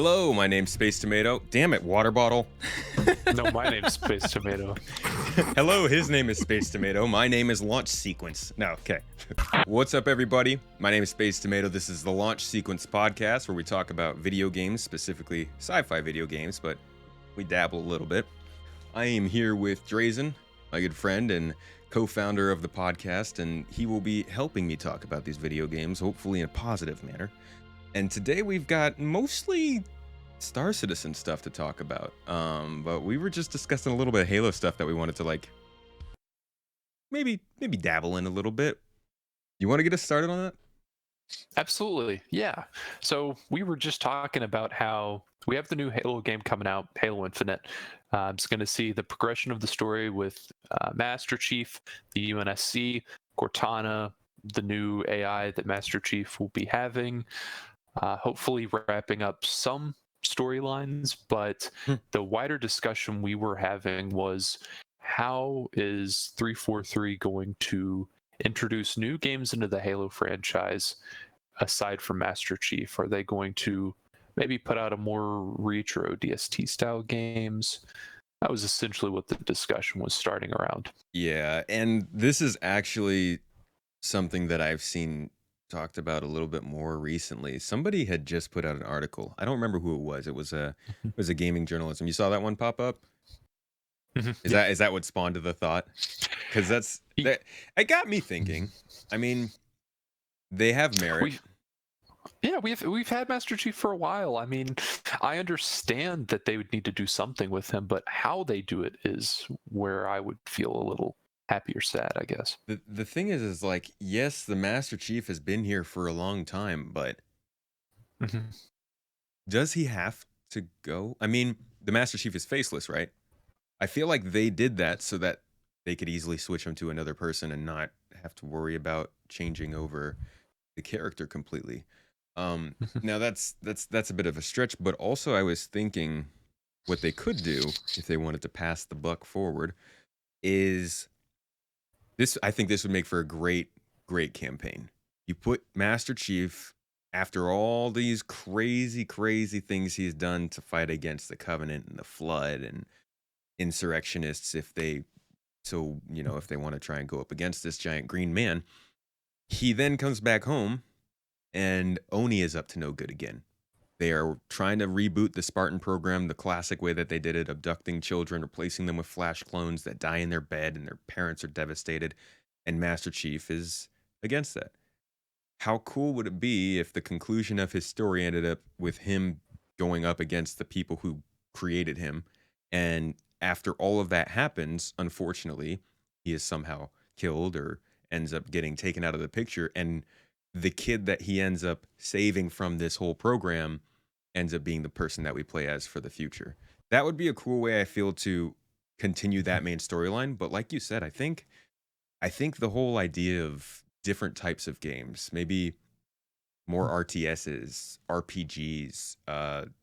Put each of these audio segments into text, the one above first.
Hello, my name's Space Tomato. Damn it, water bottle. No, my name's Space Tomato. Hello, his name is Space Tomato. My name is Launch Sequence. No, okay. What's up, everybody? My name is Space Tomato. This is the Launch Sequence podcast where we talk about video games, specifically sci-fi video games, but we dabble a little bit. I am here with Drazen, my good friend and co-founder of the podcast, and he will be helping me talk about these video games, hopefully in a positive manner. And today we've got mostly Star Citizen stuff to talk about. But we were just discussing a little bit of Halo stuff that we wanted to maybe dabble in a little bit. You want to get us started on that? Absolutely, yeah. So we were just talking about how we have the new Halo game coming out, Halo Infinite. It's going to see the progression of the story with Master Chief, the UNSC, Cortana, the new AI that Master Chief will be having. Hopefully wrapping up some storylines, but the wider discussion we were having was how is 343 going to introduce new games into the Halo franchise aside from Master Chief? Are they going to maybe put out a more Reach or ODST style games? That was essentially what the discussion was starting around. Yeah, and this is actually something that I've seen talked about a little bit more recently. Somebody had just put out an article. I don't remember who it was. It was a gaming journalism. You saw that one pop up? Is that what spawned the thought? Because that it got me thinking. I mean, they have merit. We've had Master Chief for a while. I mean, I understand that they would need to do something with him, but how they do it is where I would feel a little happy or sad, I guess. The thing is like, yes, the Master Chief has been here for a long time, but does he have to go? I mean, the Master Chief is faceless, right? I feel like they did that so that they could easily switch him to another person and not have to worry about changing over the character completely. Now that's a bit of a stretch, but also I was thinking what they could do if they wanted to pass the buck forward is this. I think this would make for a great campaign. You put Master Chief, after all these crazy things he's done to fight against the Covenant and the Flood and insurrectionists, if they want to try and go up against this giant green man, he then comes back home and Oni is up to no good again. They are trying to reboot the Spartan program the classic way that they did it, abducting children, replacing them with Flash clones that die in their bed and their parents are devastated, and Master Chief is against that. How cool would it be if the conclusion of his story ended up with him going up against the people who created him, and after all of that happens, unfortunately, he is somehow killed or ends up getting taken out of the picture, and the kid that he ends up saving from this whole program ends up being the person that we play as for the future. That would be a cool way, I feel, to continue that main storyline. But like you said, I think the whole idea of different types of games, maybe more RTSs, RPGs,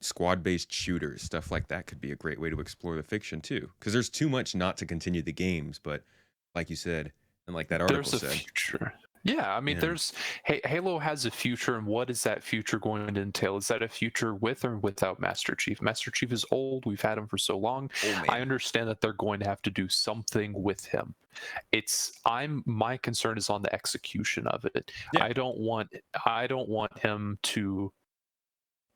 squad-based shooters, stuff like that could be a great way to explore the fiction too. Because there's too much not to continue the games, but like you said, and like that article said, future. Yeah, I mean, Halo has a future, and what is that future going to entail? Is that a future with or without Master Chief? Master Chief is old. We've had him for so long. I understand that they're going to have to do something with him. My concern is on the execution of it. Yeah. I don't want him to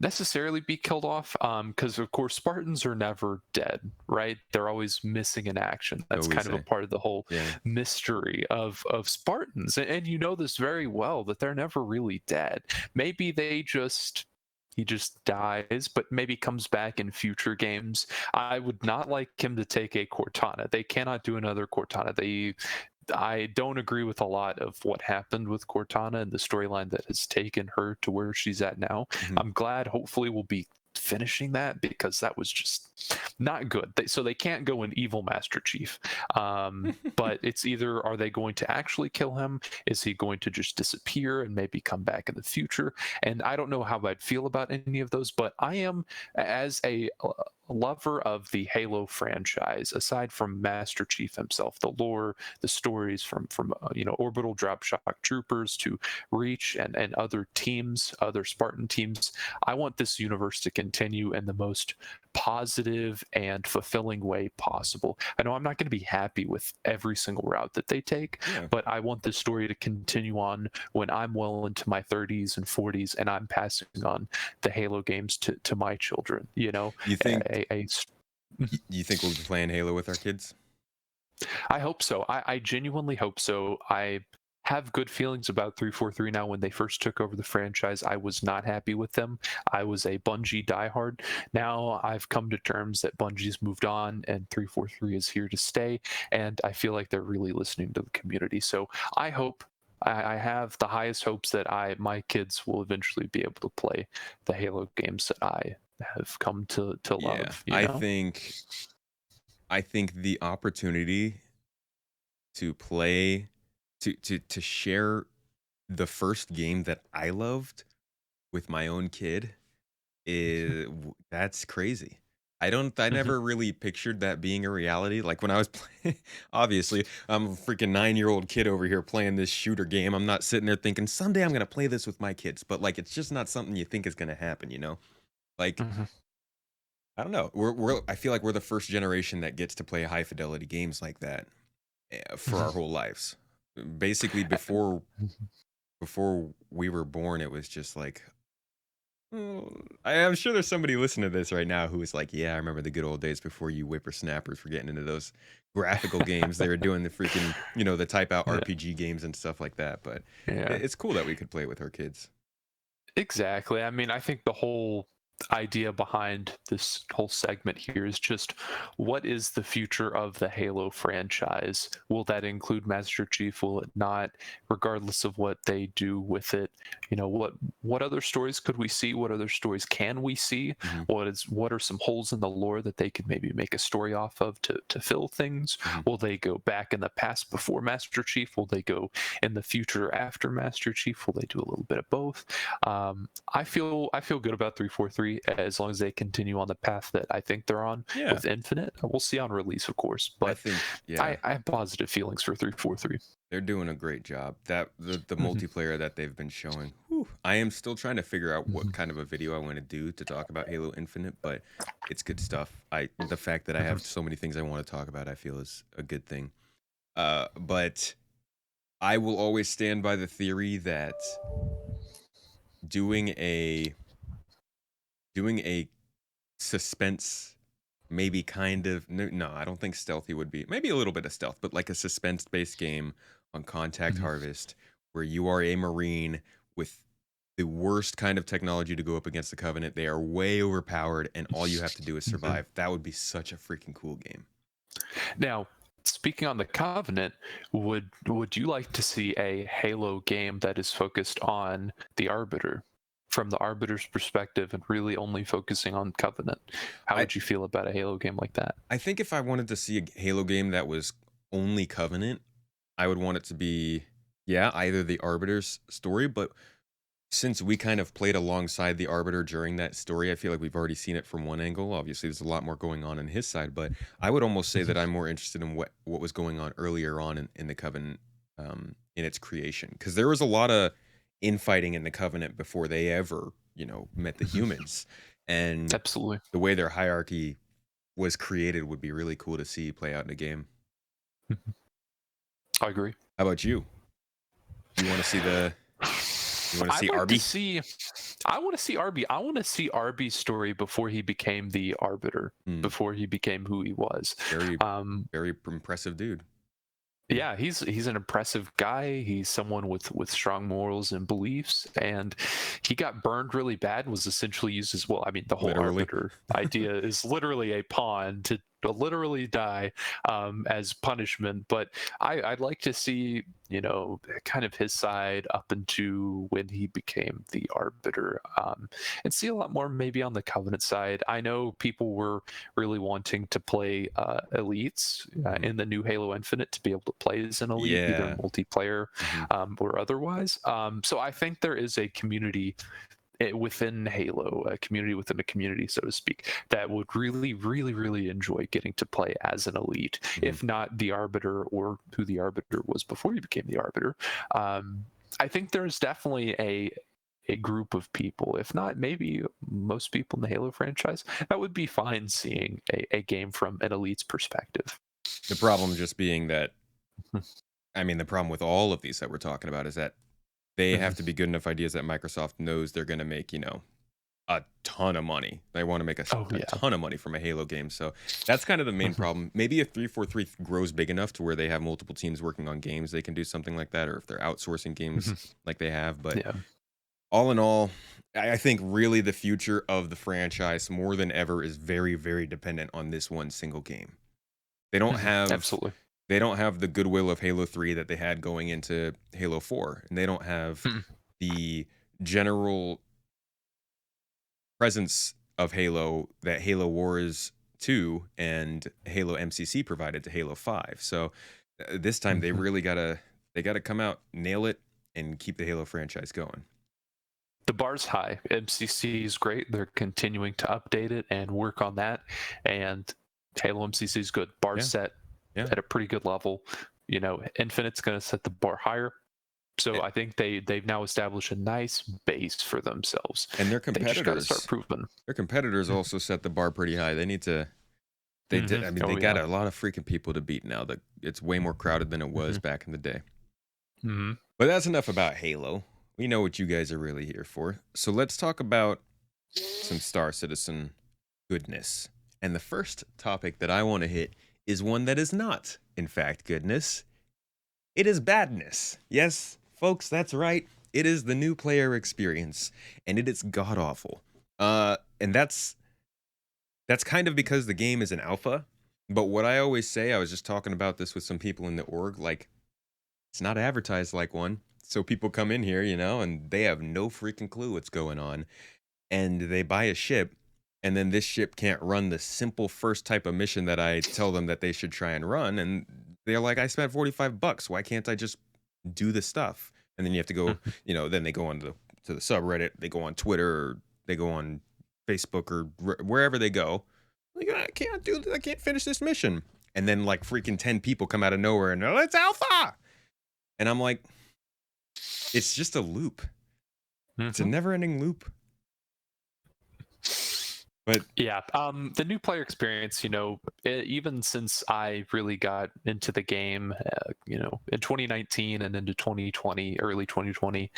necessarily be killed off, because of course Spartans are never dead, right? They're always missing in action. That's kind of a part of the whole mystery of Spartans, and you know this very well, that they're never really dead. Maybe he just dies, but maybe comes back in future games. I would not like him to take a Cortana. They cannot do another Cortana. I don't agree with a lot of what happened with Cortana and the storyline that has taken her to where she's at now. I'm glad, hopefully we'll be finishing that, because that was just not good. So they can't go an evil Master Chief. But it's either, are they going to actually kill him? Is he going to just disappear and maybe come back in the future? And I don't know how I'd feel about any of those, but I am, as a lover of the Halo franchise, aside from Master Chief himself, the lore, the stories from Orbital Drop Shock Troopers to Reach and other teams, other Spartan teams, I want this universe to continue in the most positive and fulfilling way possible. I know I'm not going to be happy with every single route that they take, Yeah. but I want this story to continue on when I'm well into my 30s and 40s and I'm passing on the Halo games to my children. You think Mhm. you think we'll be playing Halo with our kids? I hope so. I genuinely hope so. I have good feelings about 343 now. When they first took over the franchise, I was not happy with them. I was a Bungie diehard. Now I've come to terms that Bungie's moved on and 343 is here to stay. And I feel like they're really listening to the community. So I hope. I have the highest hopes that my kids will eventually be able to play the Halo games that I have come to Yeah. love. I think the opportunity to play to share the first game that I loved with my own kid that's crazy. I Mhm. never really pictured that being a reality. Like when I was playing, obviously, I'm a freaking 9-year-old kid over here playing this shooter game. I'm not sitting there thinking someday I'm gonna play this with my kids, but like it's just not something you think is gonna happen. Like Mhm. I don't know. I feel like we're the first generation that gets to play high fidelity games like that for our Mhm. whole lives. Basically, before we were born, it was just like, I'm sure there's somebody listening to this right now who is like, yeah, I remember the good old days before you whippersnappers were getting into those graphical games. They were doing the freaking, the type out Yeah. RPG games and stuff like that. But Yeah. it's cool that we could play it with our kids. Exactly. I mean, I think the whole idea behind this whole segment here is just what is the future of the Halo franchise? Will that include Master Chief? Will it not? Regardless of what they do with it, what other stories could we see? What other stories can we see? Hmm. What are some holes in the lore that they could maybe make a story off of to fill things? Hmm. Will they go back in the past before Master Chief? Will they go in the future after Master Chief? Will they do a little bit of both? I feel good about 343 as long as they continue on the path that I think they're on Yeah, with Infinite. We'll see on release, of course, I but think, I, yeah, I have positive feelings for 343. they're doing a great job. The Mhm. multiplayer that they've been showing. Whew, I am still trying to figure out what Mhm. kind of a video I want to do to talk about Halo Infinite, but it's good stuff. The fact that I Mhm. have so many things I want to talk about, I feel is a good thing. But I will always stand by the theory that doing a doing a suspense, maybe kind of, no, I don't think stealthy would be, maybe a little bit of stealth, but like a suspense based game on Contact Mhm. Harvest where you are a marine with the worst kind of technology to go up against the Covenant. They are way overpowered and all you have to do is Mhm. survive. That would be such a freaking cool game. Now, speaking on the Covenant, would you like to see a Halo game that is focused on the Arbiter? From the Arbiter's perspective and really only focusing on Covenant. How I would you feel about a Halo game like that? I think if I wanted to see a Halo game that was only Covenant, I would want it to be, yeah, either the Arbiter's story, but since we kind of played alongside the Arbiter during that story, I feel like we've already seen it from one angle. Obviously, there's a lot more going on his side, but I would almost say that Mhm. I'm more interested in what was going on earlier on in the Covenant, in its creation, because there was a lot of infighting in the Covenant before they ever, met the Mhm. humans, and Absolutely. the way their hierarchy was created would be really cool to see play out in a game. Mhm. I agree. How about you? You want to see the you want to see I'd like to Arby? see. I want to see Arby. I want to see Arby's story before he became the Arbiter, Hmm, before he became who he was. very Um, very impressive dude. yeah, he's an impressive guy. He's someone with strong morals and beliefs, and he got burned really bad. Was essentially used as well. I mean, the whole Literally. Arbiter idea is literally a pawn to literally die as punishment. But I'd like to see kind of his side up into when he became the Arbiter, and see a lot more maybe on the Covenant side. I know people were really wanting to play elites Mhm. in the new Halo Infinite to be able to play as an elite, either Yeah. multiplayer Mhm. or otherwise. So I think there is a community within Halo, a community within a community, so to speak, that would really, really, really enjoy getting to play as an elite, Mhm. if not the Arbiter or who the Arbiter was before he became the Arbiter. I think there's definitely a group of people, if not maybe most people in the Halo franchise, that would be fine seeing a game from an elite's perspective. The problem just being that, I mean, the problem with all of these that we're talking about is that they have to be good enough ideas that Microsoft knows they're going to make, a ton of money. They want to make Oh a yeah. ton of money from a Halo game. So that's kind of the main problem. Maybe if 343 grows big enough to where they have multiple teams working on games, they can do something like that, or if they're outsourcing games like they have. But Yeah. all in all, I think really the future of the franchise more than ever is very, very dependent on this one single game. They don't have Absolutely. they don't have the goodwill of Halo 3 that they had going into Halo 4, and they don't have Mhm. the general presence of Halo that Halo Wars 2 and Halo MCC provided to Halo 5. So this time Mhm. they gotta come out, nail it, and keep the Halo franchise going. The bar's high. MCC is great. They're continuing to update it and work on that. And Halo MCC is good. Bar's Yeah, set yeah. at a pretty good level. Infinite's going to set the bar higher. So A- I think they've now established a nice base for themselves. And They just got to start proving. their competitors also set the bar pretty high. They need to they did I mean they Oh got yeah. a lot of freaking people to beat now. That it's way more crowded than it was hmm back in the day. hmm But that's enough about Halo. We know what you guys are really here for. So let's talk about some Star Citizen goodness. And the first topic that I want to hit is one that is not, in fact, goodness. It is badness. Yes, folks, that's right. It is the new player experience, and it is god awful. And that's kind of because the game is an alpha. But what I always say, I was just talking about this with some people in the org, like it's not advertised like one. So people come in here, and they have no freaking clue what's going on. And they buy a ship, and then this ship can't run the simple first type of mission that I tell them that they should try and run. And they're like, I spent $45. Why can't I just do the stuff? And then you have to go, then they go on to the subreddit, they go on Twitter, or they go on Facebook, or wherever they go. Like, I can't finish this mission. And then like freaking 10 people come out of nowhere and they're like, it's alpha. And I'm like, it's just a loop. It's a never ending loop. But Yeah, the new player experience, even since I really got into the game, in 2019 and into 2020, early 2020,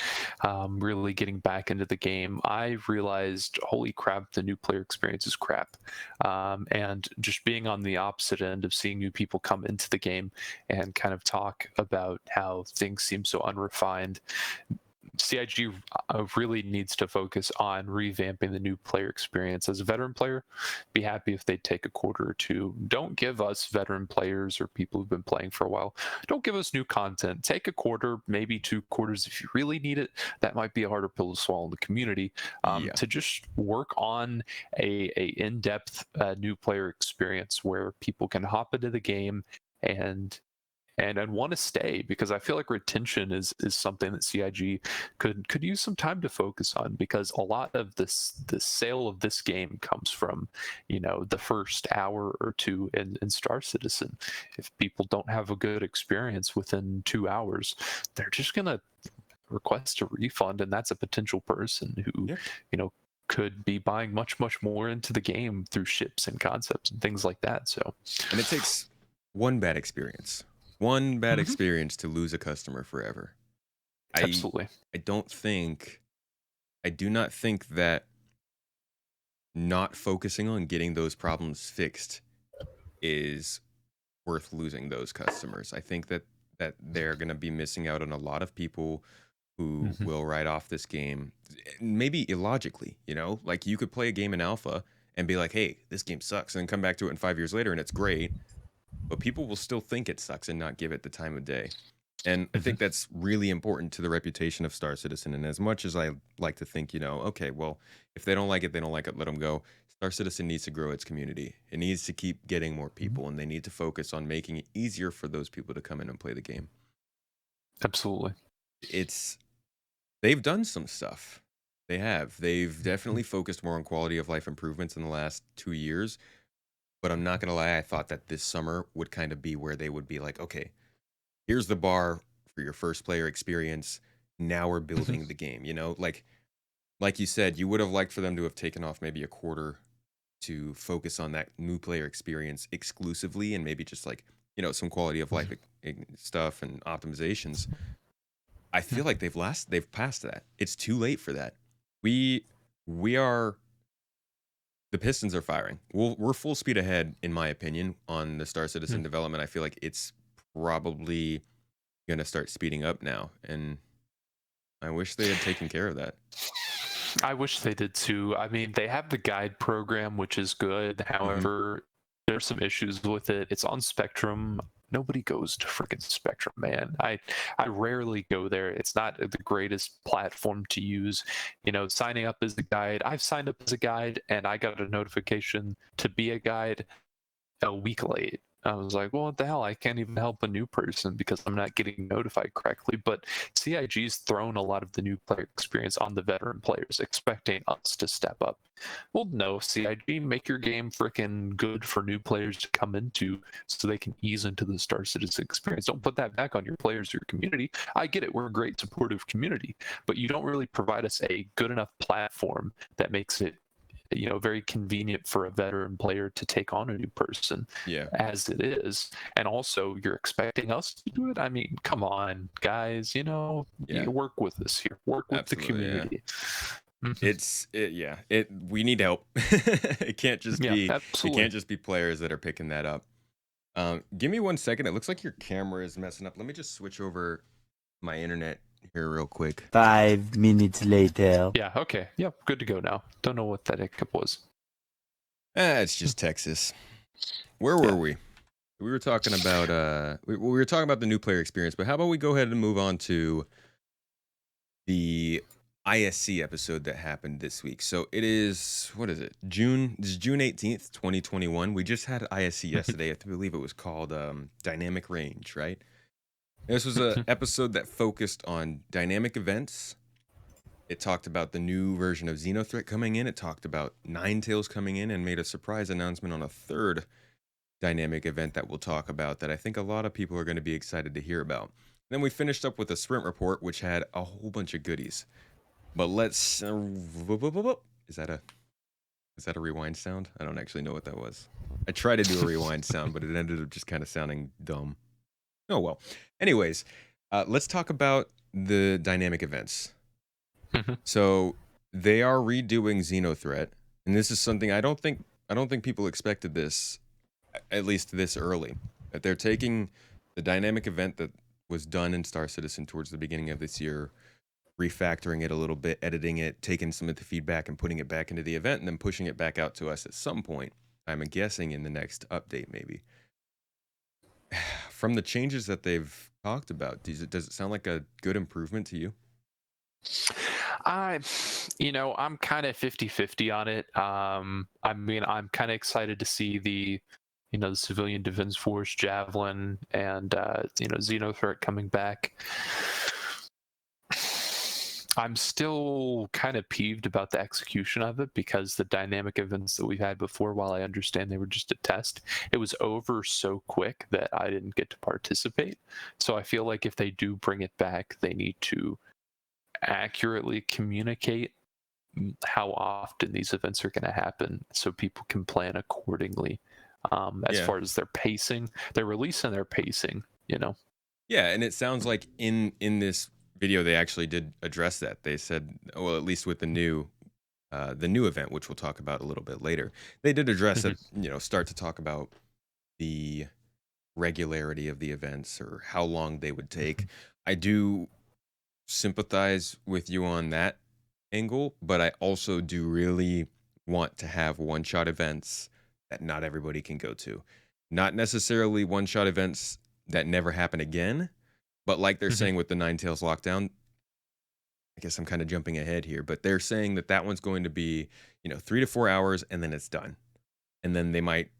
really getting back into the game, I realized, holy crap, the new player experience is crap. And just being on the opposite end of seeing new people come into the game and kind of talk about how things seem so unrefined, CIG really needs to focus on revamping the new player experience. As a veteran player, be happy if they take a quarter or two. Don't give us veteran players or people who've been playing for a while, don't give us new content. Take a quarter, maybe 2 quarters if you really need it. That might be a harder pill to swallow in the community. yeah. To just work on a in-depth new player experience where people can hop into the game and want to stay, because I feel like retention is something that CIG could use some time to focus on, because a lot of the sale of this game comes from the first hour or two in Star Citizen. If people don't have a good experience within 2 hours, they're just gonna request a refund, and that's a potential person who Yeah. could be buying much more into the game through ships and concepts and things like that. So And it takes one bad Mhm. experience to lose a customer forever. I Absolutely. I don't think I do not think that not focusing on getting those problems fixed is worth losing those customers. I think that they're going to be missing out on a lot of people who Mhm. will write off this game, maybe illogically, like you could play a game in alpha and be like, hey, this game sucks, and then come back to it in 5 years later and it's great, but people will still think it sucks and not give it the time of day. And I Mhm. think that's really important to the reputation of Star Citizen. And as much as I like to think, okay, well, if they don't like it, they don't like it, let them go. Star Citizen needs to grow its community. It needs to keep getting more Mhm. people, and they need to focus on making it easier for those people to come in and play the game. Absolutely. It's They've done some stuff. They have. They've definitely focused more on quality of life improvements in the last 2 years. But I'm not gonna lie, I thought that this summer would kind of be where they would be like, okay, here's the bar for your first player experience. Now we're Mhm. building the game. Like you said, you would have liked for them to have taken off maybe a quarter to focus on that new player experience exclusively, and maybe just like some quality of life stuff and optimizations. I feel like they've passed that. It's too late for that. We are the Pistons are firing. We're full speed ahead, in my opinion, on the Star Citizen development. I feel like it's probably gonna start speeding up now, and I wish they had taken care of that. I wish they did too. I mean, they have the guide program, which is good. Hmm. However, there's some issues with it. It's on Spectrum. Nobody goes to freaking Spectrum, man. I rarely go there. It's not the greatest platform to use. Signing up as a guide. I've signed up as a guide, and I got a notification to be a guide a week late. I was like, well, what the hell? I can't even help a new person because I'm not getting notified correctly. But CIG's thrown a lot of the new player experience on the veteran players, expecting us to step up. Well, no, CIG, make your game freaking good for new players to come into so they can ease into the Star Citizen experience. Don't put that back on your players or your community. I get it. We're a great supportive community, but you don't really provide us a good enough platform that makes it very convenient for a veteran player to take on a new person Yeah, as it is. And also you're expecting us to do it. I mean, come on, guys, yeah, you work with us here, work with the absolutely, yeah. community. Mhm. Yeah. We need help. It can't just Yeah, be it absolutely. can't just be players that are picking that up. Give me 1 second. It looks like your camera is messing up. Let me just switch over my internet here real quick. 5 minutes later. Yeah, okay, yep, good to go now. Don't know what that hiccup was. It's just Texas. Where were Yeah. we? We were talking about we were talking about the new player experience, but how about we go ahead and move on to the ISC episode that happened this week. So it is, what is it? This is June 18th, 2021. We just had ISC yesterday. I believe it was called Dynamic Range, right? This was a episode that focused on dynamic events. It talked about the new version of Xenothreat coming in. It talked about Ninetales coming in and made a surprise announcement on a third dynamic event that we'll talk about that I think a lot of people are going to be excited to hear about. Then we finished up with a sprint report, which had a whole bunch of goodies. But let's. Is that a rewind sound? I don't actually know what that was. I tried to do a rewind sound, but it ended up just kind of sounding dumb. Oh well. Anyways, let's talk about the dynamic events. So they are redoing Xenothreat, and this is something I don't think people expected this, at least this early. That they're taking the dynamic event that was done in Star Citizen towards the beginning of this year, refactoring it a little bit, editing it, taking some of the feedback and putting it back into the event, and then pushing it back out to us at some point. I'm guessing in the next update, maybe. From the changes that they've talked about, does it sound like a good improvement to you? I, I'm kind of 50-50 on it. I mean, I'm kind of excited to see the civilian defense force, Javelin, and Xenothreat coming back. I'm still kind of peeved about the execution of it because the dynamic events that we've had before, while I understand they were just a test, it was over so quick that I didn't get to participate. So I feel like if they do bring it back, they need to accurately communicate how often these events are going to happen so people can plan accordingly. As Yeah. far as their pacing, their release and their pacing, Yeah, and it sounds like in this video they actually did address that. They said, well, at least with the new event, which we'll talk about a little bit later, they did address that. Start to talk about the regularity of the events or how long they would take. I do sympathize with you on that angle, but I also do really want to have one-shot events that not everybody can go to. Not necessarily one-shot events that never happen again, but like they're saying with the Ninetales lockdown, I guess I'm kind of jumping ahead here, but they're saying that one's going to be, 3 to 4 hours and then it's done. And then they might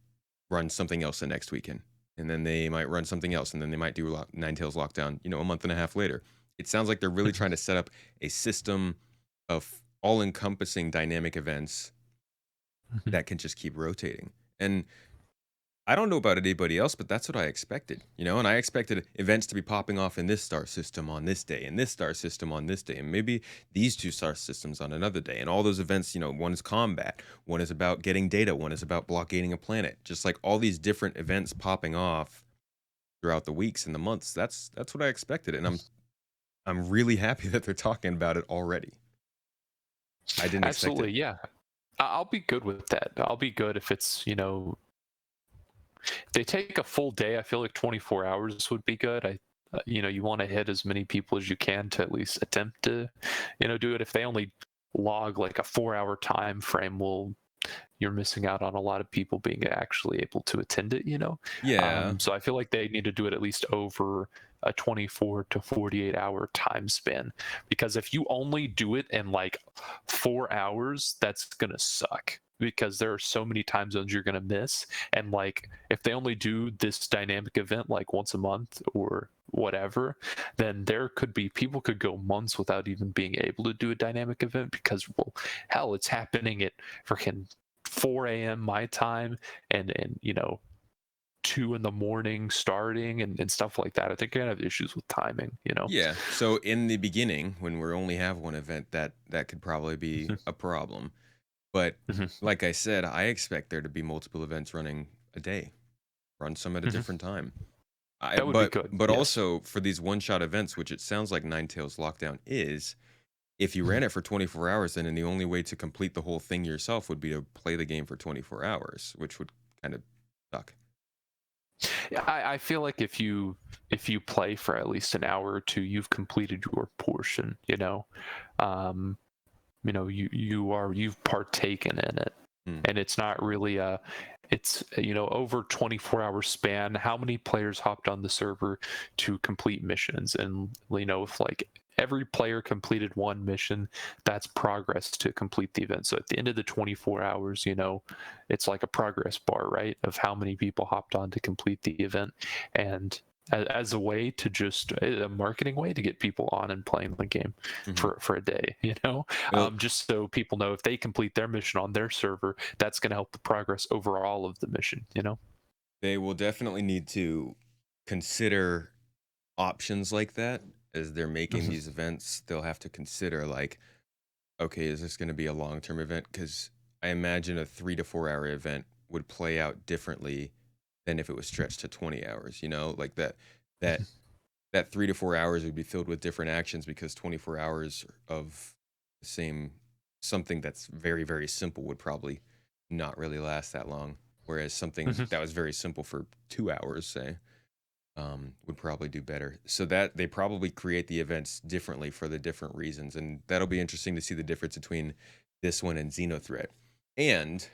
run something else the next weekend. And then they might run something else and then they might do Ninetales lockdown, a month and a half later. It sounds like they're really trying to set up a system of all-encompassing dynamic events that can just keep rotating. And I don't know about anybody else, but that's what I expected, and I expected events to be popping off in this star system on this day, and this star system on this day, and maybe these two star systems on another day. And all those events, one is combat, one is about getting data, one is about blockading a planet. Just like all these different events popping off throughout the weeks and the months. That's what I expected, and I'm really happy that they're talking about it already. I didn't Absolutely, expect it. yeah. I'll be good with that. I'll be good if it's, they take a full day. I feel like 24 hours would be good. You want to hit as many people as you can to at least attempt to, do it. If they only log like a 4-hour time frame, well, you're missing out on a lot of people being actually able to attend it, Yeah. So I feel like they need to do it at least over a 24 to 48 hour time span, because if you only do it in like 4 hours, that's gonna suck, because there are so many time zones you're gonna miss. And like if they only do this dynamic event like once a month or whatever, then there could be people could go months without even being able to do a dynamic event, because, well, hell, it's happening at freaking 4 a.m. my time, and 2 in the morning starting, and stuff like that. I think I have issues with timing. Yeah. So in the beginning, when we only have one event, that could probably be a problem. But like I said, I expect there to be multiple events running a day, run some at a different time. That would be good. But Yes. also for these one-shot events, which it sounds like Ninetales Lockdown is, if you ran it for 24 hours, then the only way to complete the whole thing yourself would be to play the game for 24 hours, which would kind of suck. Yeah, I feel like if you play for at least an hour or two, you've completed your portion. You've partaken in it. And it's not really it's over 24-hour span, how many players hopped on the server to complete missions. And if like every player completed one mission, that's progress to complete the event. So at the end of the 24 hours, it's like a progress bar, right, of how many people hopped on to complete the event. And as a way to just a marketing way to get people on and playing the game for a day, just so people know if they complete their mission on their server, that's going to help the progress overall of the mission. They will definitely need to consider options like that as they're making these events. They'll have to consider like, okay, is this going to be a long-term event? Because I imagine a 3 to 4 hour event would play out differently than if it was stretched to 20 hours, like that 3 to 4 hours would be filled with different actions, because 24 hours of the same something that's very, very simple would probably not really last that long. Whereas something that was very simple for 2 hours, say, would probably do better. So that they probably create the events differently for the different reasons. And that'll be interesting to see the difference between this one and Xenothreat. And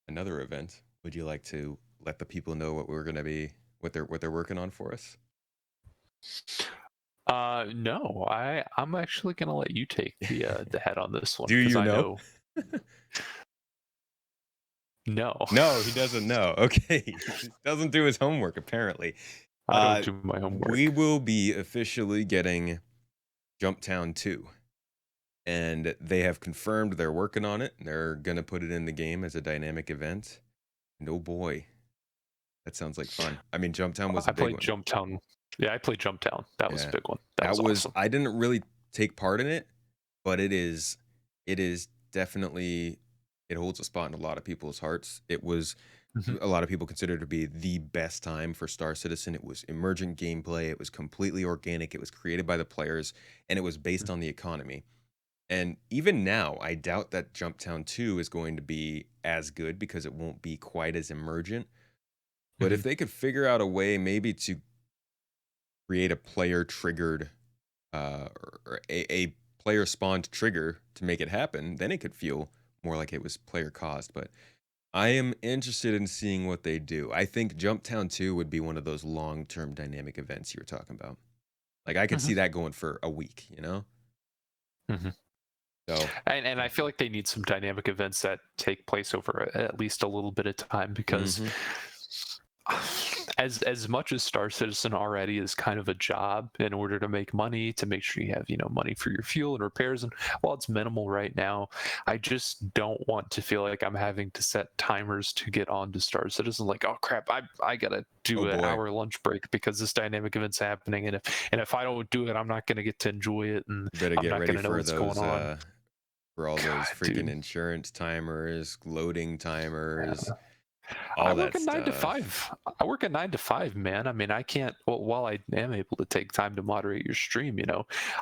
another event, would you like to let the people know what we're going to be, what they're working on for us? No, I'm actually gonna let you take the head on this one. Do you I know? No. No, he doesn't know. Okay. He doesn't do his homework, apparently. I don't do my homework. We will be officially getting Jumptown 2. And they have confirmed they're working on it. They're going to put it in the game as a dynamic event. And oh boy, that sounds like fun. I mean, Jumptown was a big one. Jumptown. Yeah, I played Jumptown. That was a big one. That was awesome. I didn't really take part in it, but it is definitely, it holds a spot in a lot of people's hearts. It was a lot of people consider it to be the best time for Star Citizen. It was emergent gameplay. It was completely organic. It was created by the players, and it was based on the economy. And even now, I doubt that Jumptown 2 is going to be as good, because it won't be quite as emergent. But if they could figure out a way maybe to create a player-triggered, or a player-spawned trigger to make it happen, then it could feel more like it was player-caused. But I am interested in seeing what they do. I think Jumptown 2 would be one of those long-term dynamic events you were talking about. Like, I could see that going for a week, So, and I feel like they need some dynamic events that take place over at least a little bit of time, because as much as Star Citizen already is kind of a job in order to make money, to make sure you have, money for your fuel and repairs, and while it's minimal right now, I just don't want to feel like I'm having to set timers to get on to Star Citizen. Like, oh crap, I gotta Oh do an boy. hour lunch break because this dynamic event's happening, and if I don't do it, I'm not gonna get to enjoy it, and You better I'm get not ready gonna know for what's going those on. for all those God, freaking dude. insurance timers, loading timers, Yeah. I all work that a nine to stuff. five. I work a 9 to 5, man. I mean, I can't. Well, while I am able to take time to moderate your stream,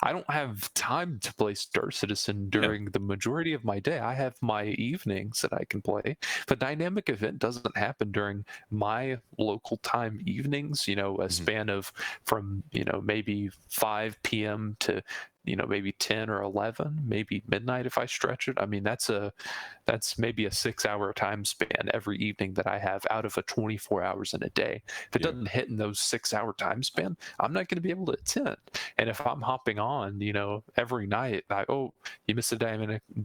I don't have time to play Star Citizen Yeah. during the majority of my day. I have my evenings that I can play. The dynamic event doesn't happen during my local time evenings. A Mhm. span of from maybe 5 p.m. to maybe 10 or 11, maybe midnight if I stretch it. I mean, that's maybe a 6 hour time span every evening that I have out of a 24 hours in a day. If it Yeah. doesn't hit in those 6 hour time span, I'm not going to be able to attend. And if I'm hopping on, every night, oh, you missed a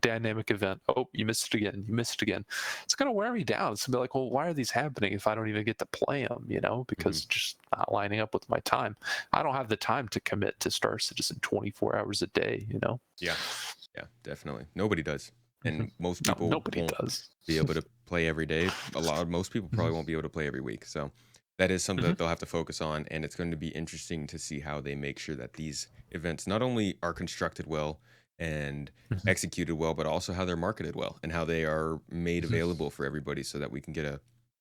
dynamic event. Oh, you missed it again. You missed it again. It's going to wear me down. It's going to be like, well, why are these happening if I don't even get to play them, Mhm. because just not lining up with my time. I don't have the time to commit to Star Citizen 24 hours a day. Yeah. Yeah, definitely. Nobody does. Mhm. And most No, people nobody won't does. be able to play every day. Most people Mhm. probably won't be able to play every week. So that is something Mhm. that they'll have to focus on. And it's going to be interesting to see how they make sure that these events not only are constructed well and Mhm. executed well, but also how they're marketed well and how they are made Mhm. available for everybody so that we can get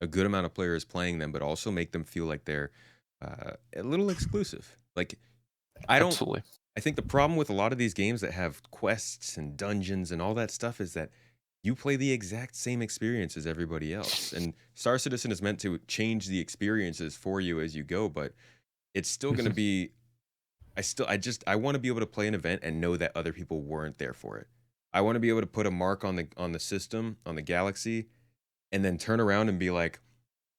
a good amount of players playing them, but also make them feel like they're a little exclusive. Like, I don't Absolutely. I think the problem with a lot of these games that have quests and dungeons and all that stuff is that you play the exact same experience as everybody else. And Star Citizen is meant to change the experiences for you as you go, but it's still going to Mhm. be I want to be able to play an event and know that other people weren't there for it. I want to be able to put a mark on the system, on the galaxy, and then turn around and be like,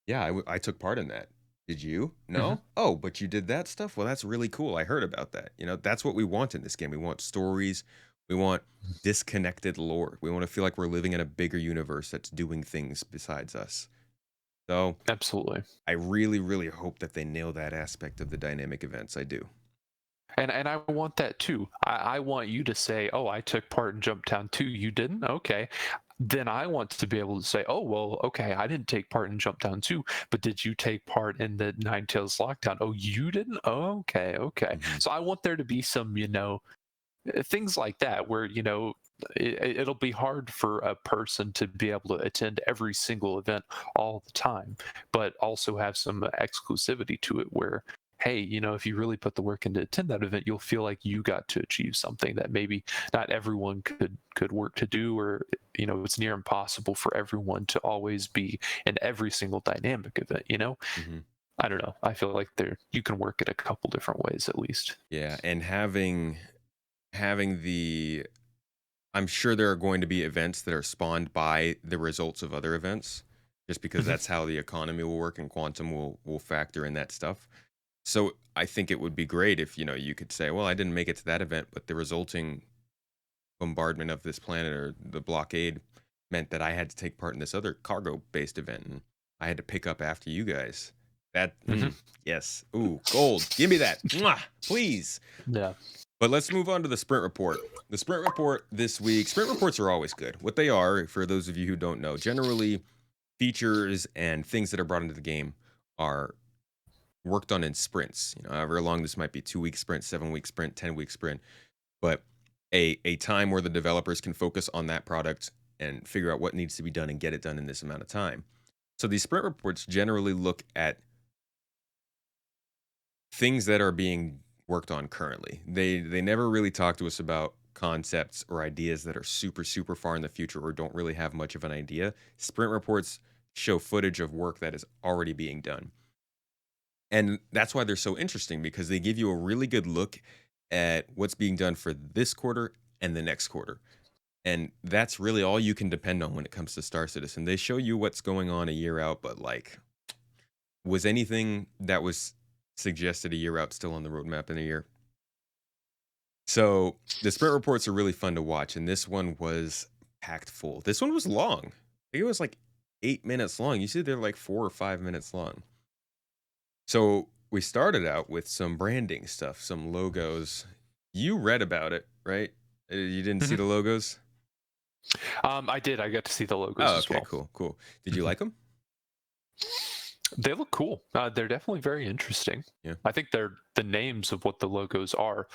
yeah, I took part in that. Did you? Mhm. No? Oh, but you did that stuff? Well, that's really cool. I heard about that. That's what we want in this game. We want stories. We want disconnected lore. We want to feel like we're living in a bigger universe that's doing things besides us. So Absolutely. I really, really hope that they nail that aspect of the dynamic events. I do. And I want that too. I want you to say, "Oh, I took part in Jumptown 2. You didn't? Okay." Then I want to be able to say, "Oh, well, okay, I didn't take part in Jumptown 2, but did you take part in the Nine Tails Lockdown? Oh, you didn't? Oh, okay, okay." Hmm. So I want there to be some, things like that where it'll be hard for a person to be able to attend every single event all the time, but also have some exclusivity to it where, hey, if you really put the work in to attend that event, you'll feel like you got to achieve something that maybe not everyone could work to do, or it's near impossible for everyone to always be in every single dynamic event. Hmm. I don't know, I feel like there you can work it a couple different ways at least. Yeah, and having the I'm sure there are going to be events that are spawned by the results of other events, just because Mhm. that's how the economy will work and quantum will factor in that stuff. So I think it would be great if you could say, well, I didn't make it to that event, but the resulting bombardment of this planet or the blockade meant that I had to take part in this other cargo-based event, and I had to pick up after you guys. That Mhm. yes, ooh, gold, give me that, mwah, please. Yeah. But let's move on to the sprint report. The sprint report this week, sprint reports are always good. What they are, for those of you who don't know, generally features and things that are brought into the game are worked on in sprints. However long this might be, 2 week sprint, 7 week sprint, 10 week sprint, but a time where the developers can focus on that product and figure out what needs to be done and get it done in this amount of time. So these sprint reports generally look at things that are being worked on currently. They never really talk to us about concepts or ideas that are super super far in the future or don't really have much of an idea. Sprint reports show footage of work that is already being done. And that's why they're so interesting, because they give you a really good look at what's being done for this quarter and the next quarter. And that's really all you can depend on when it comes to Star Citizen. They show you what's going on a year out, but like, was anything that was suggested a year out still on the roadmap in a year? So the sprint reports are really fun to watch, and this one was packed full. This one was long. I think it was like 8 minutes long. You see, they're like 4 or 5 minutes long. So we started out with some branding stuff, some logos. You read about it, right? You didn't see Mhm. the logos? I did. I got to see the logos Oh, as okay, well. cool, cool. Did you Mhm. like them? They look cool. They're definitely very interesting. Yeah. I think the names of what the logos are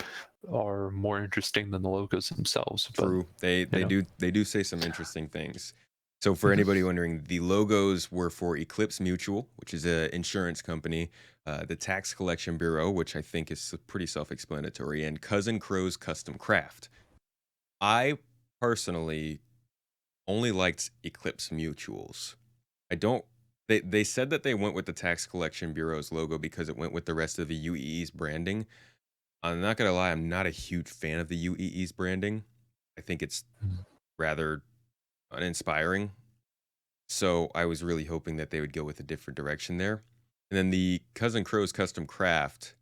more interesting than the logos themselves. But True. They you they know, do they do say some interesting things. So for Mhm. anybody wondering, the logos were for Eclipse Mutual, which is an insurance company, the Tax Collection Bureau, which I think is pretty self-explanatory, and Cousin Crow's Custom Craft. I personally only liked Eclipse Mutuals. I don't. They said that they went with the Tax Collection Bureau's logo because it went with the rest of the UEE's branding. I'm not gonna lie, I'm not a huge fan of the UEE's branding. I think it's Mhm. rather uninspiring. So I was really hoping that they would go with a different direction there. And then the Cousin Crow's Custom Craft,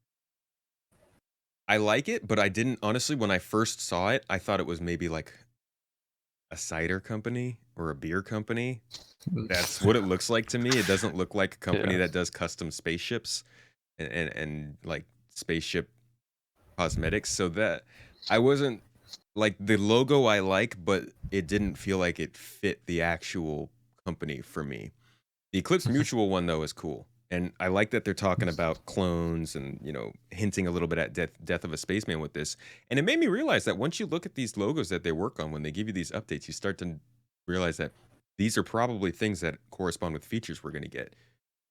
I like it, but I didn't honestly when I first saw it, I thought it was maybe like a cider company or a beer company. That's what it looks like to me. It doesn't look like a company Yeah. that does custom spaceships and like spaceship cosmetics. So that I wasn't like the logo I like, but it didn't feel like it fit the actual company for me. The Eclipse Mutual one though is cool. And I like that they're talking about clones and, hinting a little bit at death of a spaceman with this. And it made me realize that once you look at these logos that they work on when they give you these updates, you start to realize that these are probably things that correspond with features we're going to get.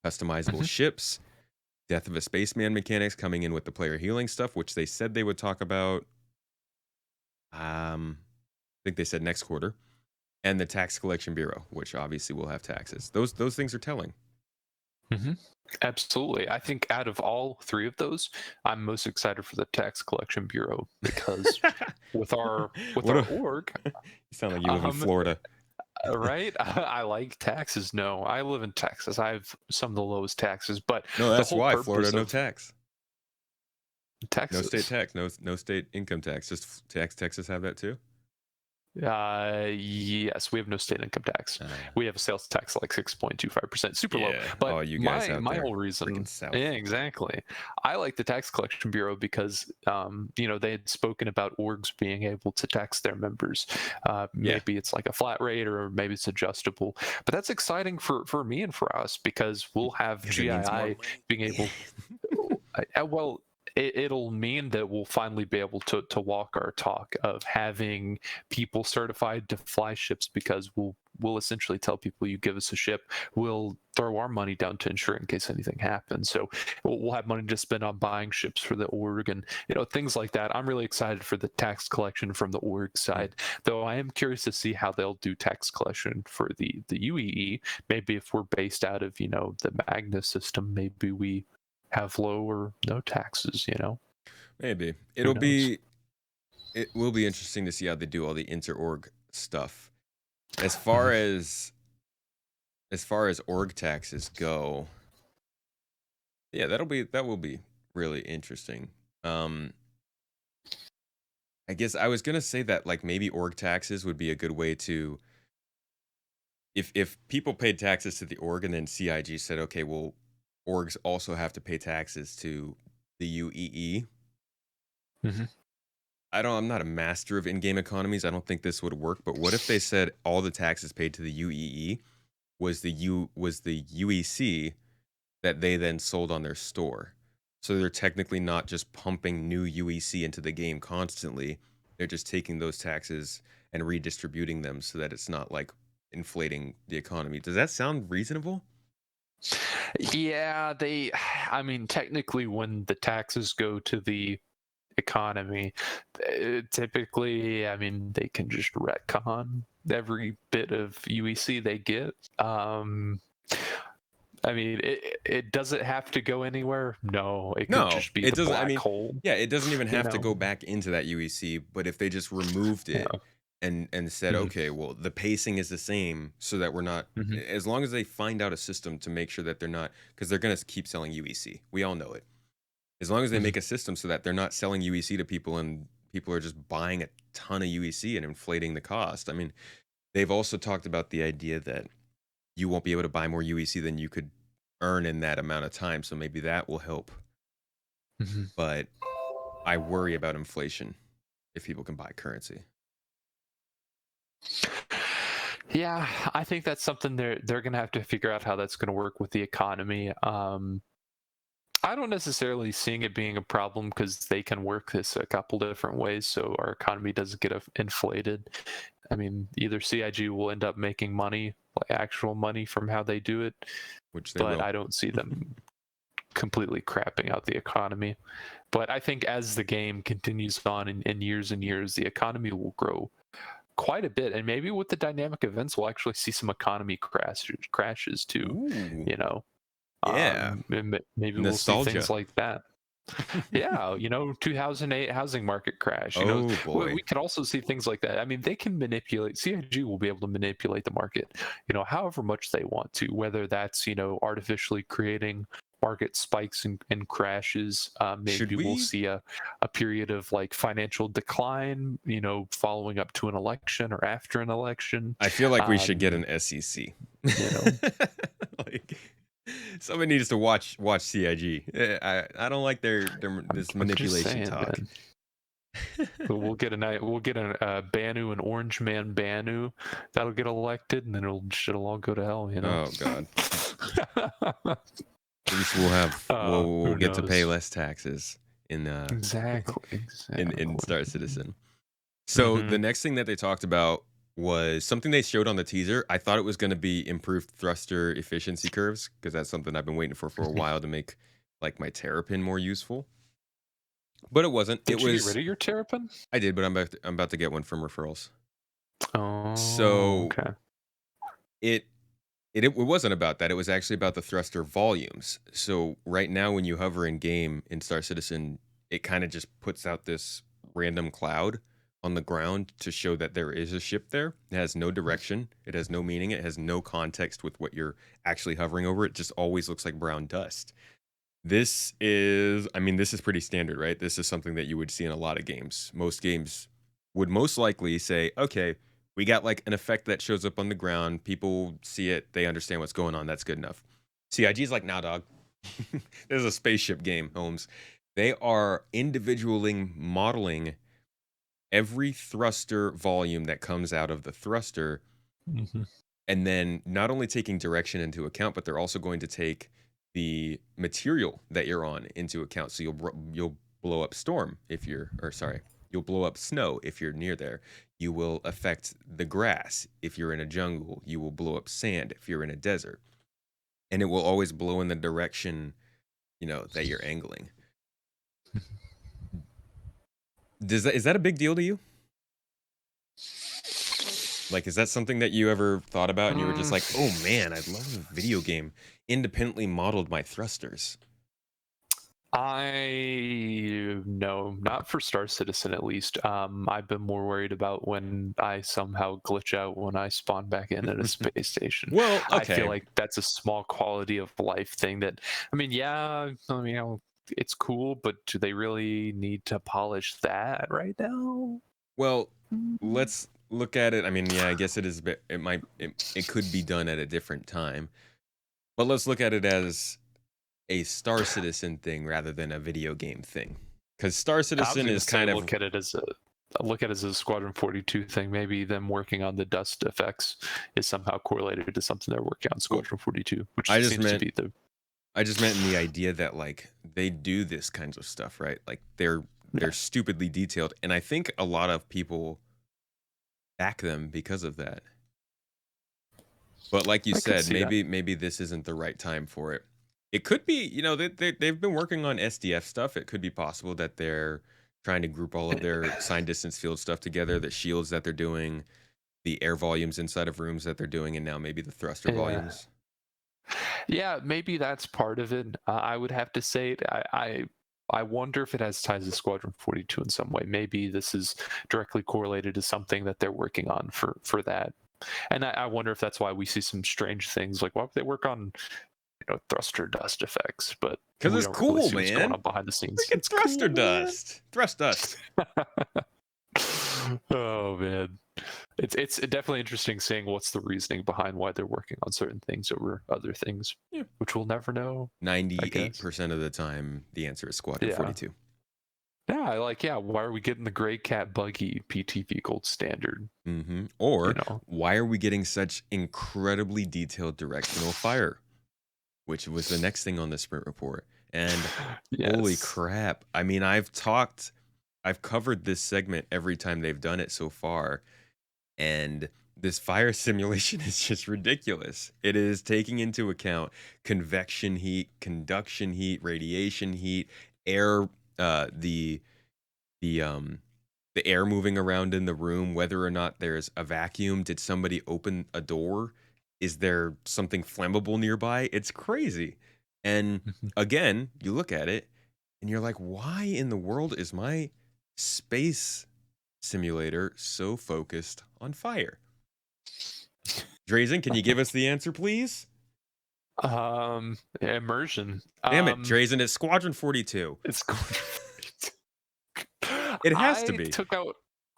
Customizable Mhm. ships, death of a spaceman mechanics coming in with the player healing stuff, which they said they would talk about. I think they said next quarter, and the tax collection bureau, which obviously will have taxes. Those things are telling. Mhm. Absolutely. I think out of all three of those, I'm most excited for the Tax Collection Bureau because with our with What our a org, you sound like you live in um, Florida. right? I like taxes. No, I live in Texas. I have some of the lowest taxes, but No, the that's whole why Florida purpose no of tax. No state Texas. tax, no state income tax. Just tax Texas have that too? Yes, we have no state income tax. Uh, We have a sales tax like 6.25%, super low. yeah. But Oh, you guys my out my there. whole Freaking reason, South. yeah, exactly. I like the tax collection bureau because they had spoken about orgs being able to tax their members. Yeah. Maybe it's like a flat rate or maybe it's adjustable. But that's exciting for me and for us because we'll have Because it means more GII money. being able well, it'll mean that we'll finally be able to walk our talk of having people certified to fly ships because we'll essentially tell people you give us a ship, we'll throw our money down to insure in case anything happens. So we'll have money to spend on buying ships for the org and things like that. I'm really excited for the tax collection from the org Mm. side, though I am curious to see how they'll do tax collection for the UEE. Maybe if we're based out of the Magnus system, maybe we have low or no taxes. Maybe. Who knows? It will be interesting to see how they do all the inter-org stuff. As far Mhm. as as far as org taxes go, yeah, that will be really interesting. Um, I guess I was gonna say that like maybe org taxes would be a good way to if people paid taxes to the org and then CIG said, okay, well, orgs also have to pay taxes to the UEE. Mhm. I'm not a master of in-game economies. I don't think this would work, but what if they said all the taxes paid to the UEE was the UEC that they then sold on their store. So they're technically not just pumping new UEC into the game constantly. They're just taking those taxes and redistributing them so that it's not like inflating the economy. Does that sound reasonable? Yeah, I mean, technically, when the taxes go to the economy, typically, I mean, they can just retcon every bit of UEC they get. I mean, it doesn't have to go anywhere. No, it could No, just be it the doesn't. I black mean, hole. yeah, it doesn't even You have to know. go back into that UEC, but if they just removed it Yeah. and said, Mhm. okay, well, the pacing is the same so that we're not Mhm. as long as they find out a system to make sure that they're not because they're going to keep selling UEC. We all know it. As long as they Mhm. make a system so that they're not selling UEC to people and people are just buying a ton of UEC and inflating the cost. I mean, they've also talked about the idea that you won't be able to buy more UEC than you could earn in that amount of time, so maybe that will help. Mm-hmm. But I worry about inflation if people can buy currency. Yeah, I think that's something they're gonna have to figure out how that's gonna work with the economy. I don't necessarily seeing it being a problem because they can work this a couple different ways so our economy doesn't get inflated. I mean, either CIG will end up making money, like actual money from how they do it, Which they but will. I don't see them completely crapping out the economy. But I think as the game continues on in years and years, the economy will grow quite a bit, and maybe with the dynamic events, we'll actually see some economy crashes too. Ooh, You know, yeah. maybe we'll see Nostalgia. things like that. Yeah, 2008 housing market crash. Oh we boy. could also see things like that. I mean, they can manipulate. CIG will be able to manipulate the market, however much they want to. Whether that's artificially creating market spikes and crashes. Should Maybe we'll we? see a period of like financial decline. Following up to an election or after an election. I feel like we should get an SEC. Like somebody needs to watch CIG. I don't like their this I'm just manipulation saying, talk. man. We'll get a Banu, an Orange Man Banu that'll get elected, and then it'll all go to hell. Oh god. At least we'll get to pay less taxes in exactly. in Star Citizen. So the next thing that they talked about was something they showed on the teaser. I thought it was going to be improved thruster efficiency curves because that's something I've been waiting for a while to make like my Terrapin more useful. But it wasn't. Did you get rid of your Terrapin? I did, but I'm about to get one from referrals. Oh, so okay. It wasn't about that. It was actually about the thruster volumes. So right now, when you hover in game in Star Citizen, it kind of just puts out this random cloud on the ground to show that there is a ship there. It has no direction. It has no meaning. It has no context with what you're actually hovering over. It just always looks like brown dust. This is pretty standard, right? This is something that you would see in a lot of games. Most games would most likely say, okay, we got like an effect that shows up on the ground. People see it. They understand what's going on. That's good enough. CIG's like, nah, dog. This is a spaceship game, Holmes. They are individually modeling every thruster volume that comes out of the thruster. Mm-hmm. And then not only taking direction into account, but they're also going to take the material that you're on into account. So you'll blow up you'll blow up snow if you're near there. You will affect the grass if you're in a jungle. You will blow up sand if you're in a desert. And it will always blow in the direction, that you're angling. Is that a big deal to you? Like, is that something that you ever thought about and you were just like, oh man, I'd love a video game independently modeled my thrusters? No, not for Star Citizen at least. I've been more worried about when I somehow glitch out when I spawn back in at a space station. Well, okay. I feel like that's a small quality of life thing that, it's cool, but do they really need to polish that right now? Well, let's look at it. I mean, yeah, I guess it is a bit, it could be done at a different time, but let's look at it as a Star Citizen thing rather than a video game thing, because Star Citizen is kind of look at it as a Squadron 42 thing. Maybe them working on the dust effects is somehow correlated to something they're working on Squadron 42, which seems to be the. I just meant in the idea that like they do this kinds of stuff, right? Like they're stupidly detailed, and I think a lot of people back them because of that. But like you said, maybe this isn't the right time for it. It could be, they've been working on SDF stuff. It could be possible that they're trying to group all of their sign distance field stuff together, the shields that they're doing, the air volumes inside of rooms that they're doing, and now maybe the thruster volumes. Yeah, maybe that's part of it. I would have to say it. I wonder if it has ties to Squadron 42 in some way. Maybe this is directly correlated to something that they're working on for that. And I wonder if that's why we see some strange things. Like, why would they work on thruster dust effects? But because it's cool, really man. What's going on behind the scenes? It's thruster cool, dust, thrust dust. Oh man. it's definitely interesting seeing what's the reasoning behind why they're working on certain things over other things, Yeah. which we'll never know. 98% of the time, the answer is Squadron Yeah. 42. Yeah, why are we getting the Gray Cat buggy PTV gold standard? Or You know, why are we getting such incredibly detailed directional fire? Which was the next thing on the sprint report. And holy yes. crap. I mean, I've covered this segment every time they've done it so far. And this fire simulation is just ridiculous. It is taking into account convection heat, conduction heat, radiation heat, air, the air moving around in the room, whether or not there's a vacuum. Did somebody open a door? Is there something flammable nearby? It's crazy. And again, you look at it and you're like, why in the world is my space simulator so focused on fire? Drazen, can you give us the answer, please? Immersion. Damn it, Drazen, it's Squadron 42. It's It has to be.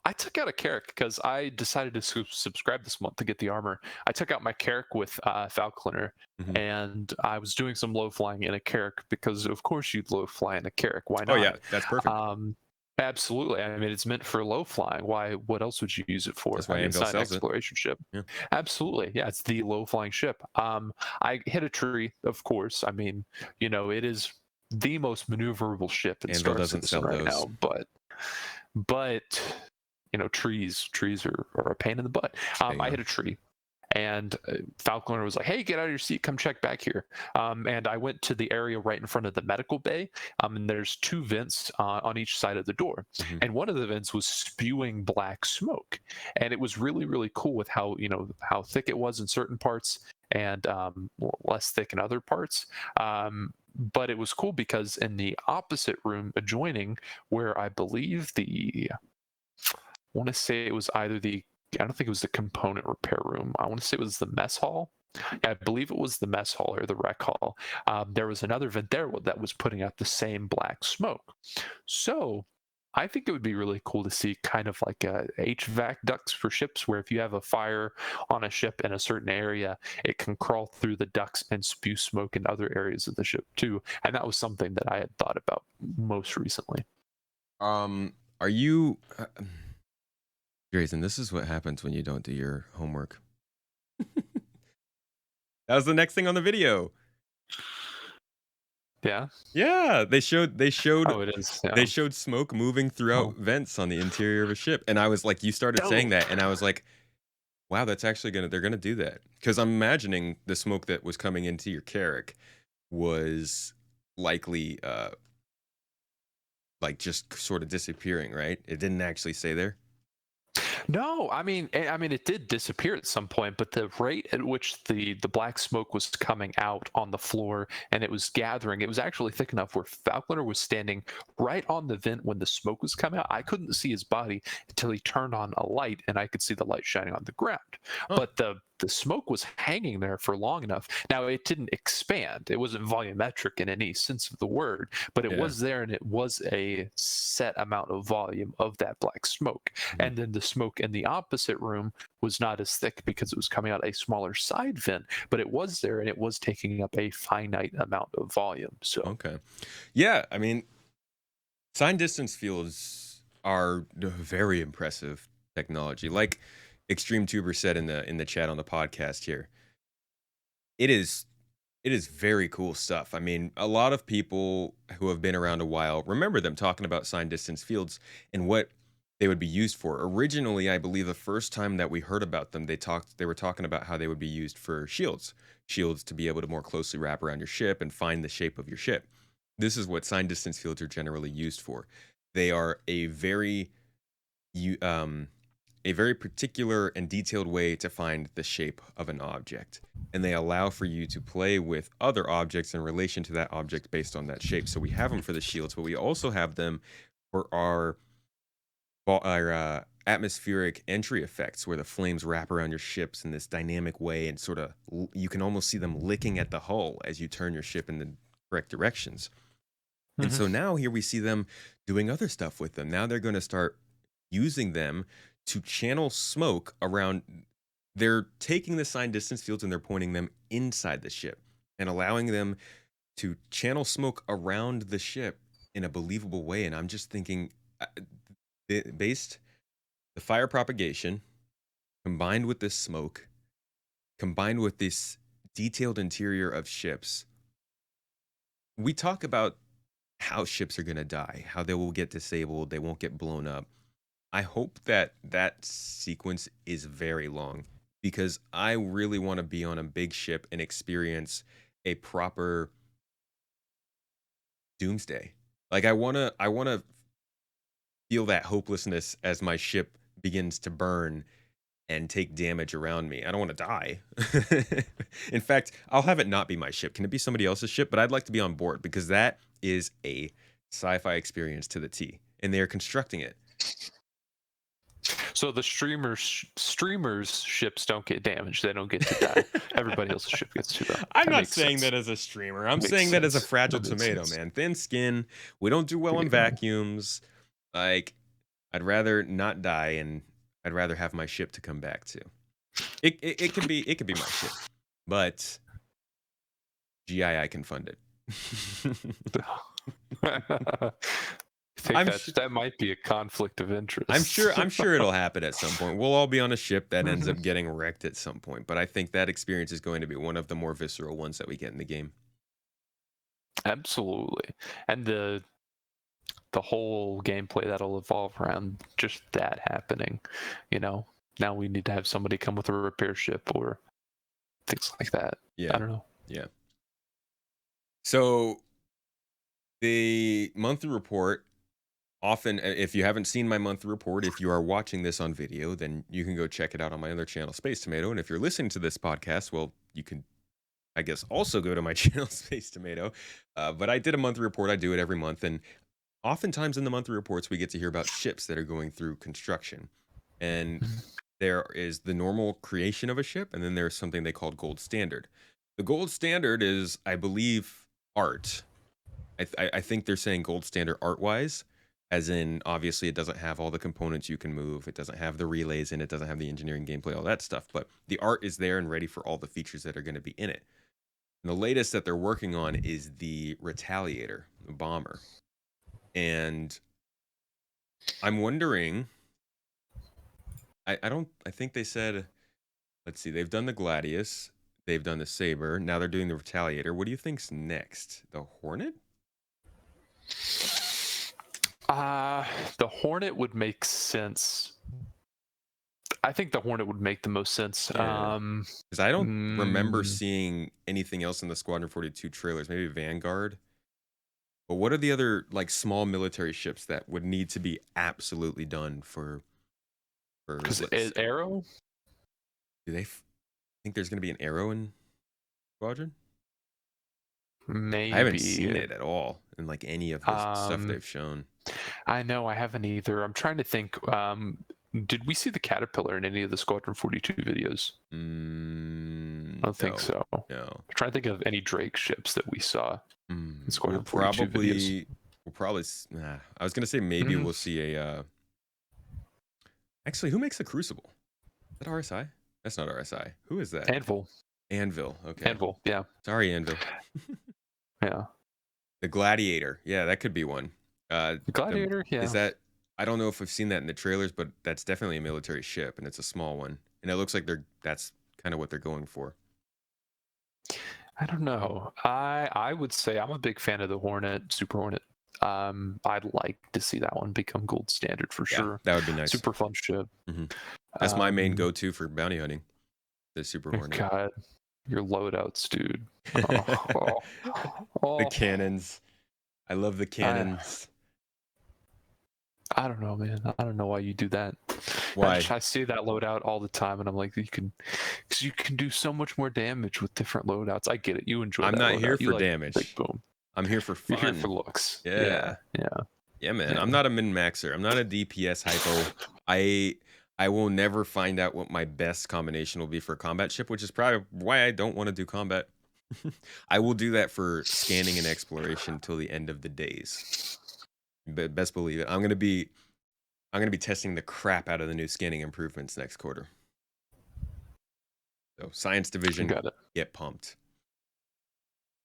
I took out a Carrack because I decided to subscribe this month to get the armor. I took out my Carrack with Falconer, and I was doing some low flying in a Carrack because, of course, you'd low fly in a Carrack. Why not? Oh yeah, that's perfect. Absolutely. I mean, it's meant for low flying. Why? What else would you use it for? That's why it's not an sells exploration ship. Yeah. Absolutely. Yeah, it's the low flying ship. I hit a tree, of course. I mean, it is the most maneuverable ship in Anvil Star doesn't Citizen sell right those. now. But trees are a pain in the butt. I hit a tree, and Falconer was like, "Hey, get out of your seat, come check back here." And I went to the area right in front of the medical bay, and there's two vents on each side of the door, and one of the vents was spewing black smoke, and it was really, really cool with how how thick it was in certain parts and less thick in other parts. But it was cool because in the opposite room adjoining, where I believe I want to say it was either I don't think it was the component repair room. I want to say it was the mess hall. I believe it was the mess hall or the rec hall. There was another vent there that was putting out the same black smoke. So I think it would be really cool to see kind of like a HVAC ducts for ships, where if you have a fire on a ship in a certain area, it can crawl through the ducts and spew smoke in other areas of the ship too. And that was something that I had thought about most recently. Are you... Grayson, this is what happens when you don't do your homework. That was the next thing on the video. Yeah. Yeah, they showed Oh, it is. Yeah. they showed smoke moving throughout vents on the interior of a ship, and I was like, you started saying that, and I was like, wow, that's actually they're gonna do that, because I'm imagining the smoke that was coming into your Carrack was likely like just sort of disappearing, right? It didn't actually stay there. No, I mean, it did disappear at some point, but the rate at which the black smoke was coming out on the floor and it was gathering, it was actually thick enough where Falconer was standing right on the vent when the smoke was coming out. I couldn't see his body until he turned on a light, and I could see the light shining on the ground. But the smoke was hanging there for long enough. Now, it didn't expand. It wasn't volumetric in any sense of the word, but it was there, and it was a set amount of volume of that black smoke. And then the smoke in the opposite room was not as thick because it was coming out a smaller side vent, but it was there, and it was taking up a finite amount of volume. So okay. Yeah, I mean, sign distance fields are very impressive technology. Like Extreme Tuber said in the chat on the podcast here, it is very cool stuff. I mean, a lot of people who have been around a while remember them talking about sign distance fields and what they would be used for. Originally, I believe the first time that we heard about them, they were talking about how they would be used for shields to be able to more closely wrap around your ship and find the shape of your ship. This is what sign distance fields are generally used for. They are a very particular and detailed way to find the shape of an object, and they allow for you to play with other objects in relation to that object based on that shape. So we have them for the shields, but we also have them for our atmospheric entry effects, where the flames wrap around your ships in this dynamic way, and sort of you can almost see them licking at the hull as you turn your ship in the correct directions. And so now here we see them doing other stuff with them. Now they're going to start using them to channel smoke around. They're taking the signed distance fields and they're pointing them inside the ship and allowing them to channel smoke around the ship in a believable way. And I'm just thinking, based the fire propagation combined with this smoke, combined with this detailed interior of ships, we talk about how ships are going to die, how they will get disabled, they won't get blown up. I hope that that sequence is very long because I really want to be on a big ship and experience a proper doomsday. Like I want to feel that hopelessness as my ship begins to burn and take damage around me. I don't want to die. In fact, I'll have it not be my ship. Can it be somebody else's ship? But I'd like to be on board because that is a sci-fi experience to the T, and they are constructing it. So the streamers' ships don't get damaged. They don't get to die. Everybody else's ship gets to die. I'm not saying that as a streamer. I'm saying that as a fragile tomato, man. Thin skin. We don't do well in vacuums. Like, I'd rather not die, and I'd rather have my ship to come back to. It could be my ship, but GII can fund it. That might be a conflict of interest. I'm sure it'll happen at some point. We'll all be on a ship that ends up getting wrecked at some point. But I think that experience is going to be one of the more visceral ones that we get in the game. Absolutely. And the whole gameplay that'll evolve around just that happening. You know, now we need to have somebody come with a repair ship or things like that. Yeah. I don't know. Yeah. So the monthly report, often, if you haven't seen my monthly report, if you are watching this on video, then you can go check it out on my other channel, Space Tomato. And if you're listening to this podcast, well, you can, I guess, also go to my channel, Space Tomato. But I did a monthly report. I do it every month. And oftentimes in the monthly reports, we get to hear about ships that are going through construction. And there is the normal creation of a ship, and then there's something they call gold standard. The gold standard is, I believe, art. I think they're saying gold standard art-wise, as in, obviously, it doesn't have all the components you can move. It doesn't have the relays in it. It doesn't have the engineering gameplay, all that stuff. But the art is there and ready for all the features that are going to be in it. And the latest that they're working on is the Retaliator, the bomber. And I'm wondering, I think they said, let's see, they've done the Gladius, they've done the Saber, now they're doing the Retaliator. What do you think's next? The Hornet? The Hornet would make sense. I think the Hornet would make the most sense. Because I don't remember seeing anything else in the Squadron 42 trailers. Maybe Vanguard. But what are the other like small military ships that would need to be absolutely done for Because Arrow? Do they think there's going to be an Arrow in Squadron? Maybe. I haven't seen it at all in like any of the stuff they've shown. I know, I haven't either. I'm trying to think. Did we see the Caterpillar in any of the Squadron 42 videos? I don't think so. No. I'm trying to think of any Drake ships that we saw in Squadron 42 videos. We'll probably. I was gonna say maybe we'll see a. Actually, who makes the Crucible? Is that RSI? That's not RSI. Who is that? Anvil. Okay. Anvil. Yeah. Sorry, Anvil. Yeah. The Gladiator. Yeah, that could be one. The Gladiator. Yeah. Is that? I don't know if I've seen that in the trailers, but that's definitely a military ship, and it's a small one, and it looks like that's kind of what they're going for. I don't know. I would say I'm a big fan of the Hornet, Super Hornet. I'd like to see that one become gold standard for sure. That would be nice. Super fun ship. That's my main go-to for bounty hunting. The Super Hornet. God, your loadouts, dude. The cannons. I love the cannons. I don't know, man. I don't know why you do that. Why? I see that loadout all the time, and I'm like, because you can do so much more damage with different loadouts. I get it. You enjoy. I'm not here for like, damage. Like, boom. I'm here for fun. You're here for looks. Yeah, man. I'm not a min-maxer. I'm not a DPS hypo. I will never find out what my best combination will be for a combat ship, which is probably why I don't want to do combat. I will do that for scanning and exploration till the end of the days. But best believe it. I'm gonna be I'm gonna be testing the crap out of the new scanning improvements next quarter. So science division, Got it. get pumped.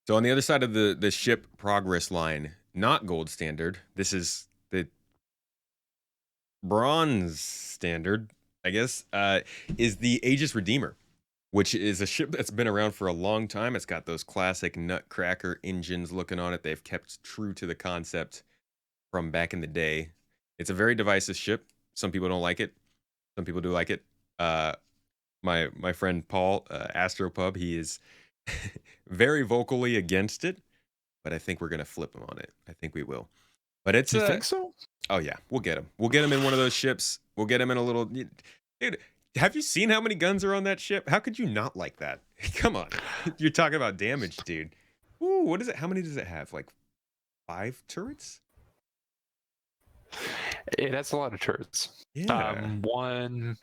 So on the other side of the ship progress line, not gold standard. This is the bronze standard, I guess, is the Aegis Redeemer, which is a ship that's been around for a long time. It's got those classic Nutcracker engines looking on it. They've kept true to the concept from back in the day. It's a very divisive ship. Some people don't like it. Some people do like it. My friend Paul, Astropub, he is very vocally against it, but I think we're gonna flip him on it. I think we will. But it's You think so? Oh yeah, we'll get him. We'll get him in one of those ships. We'll get him in a little. Dude, have you seen how many guns are on that ship? How could you not like that? Come on, you're talking about damage, dude. Ooh, what is it? How many does it have? Like 5 turrets? It has a lot of turrets. Yeah. One,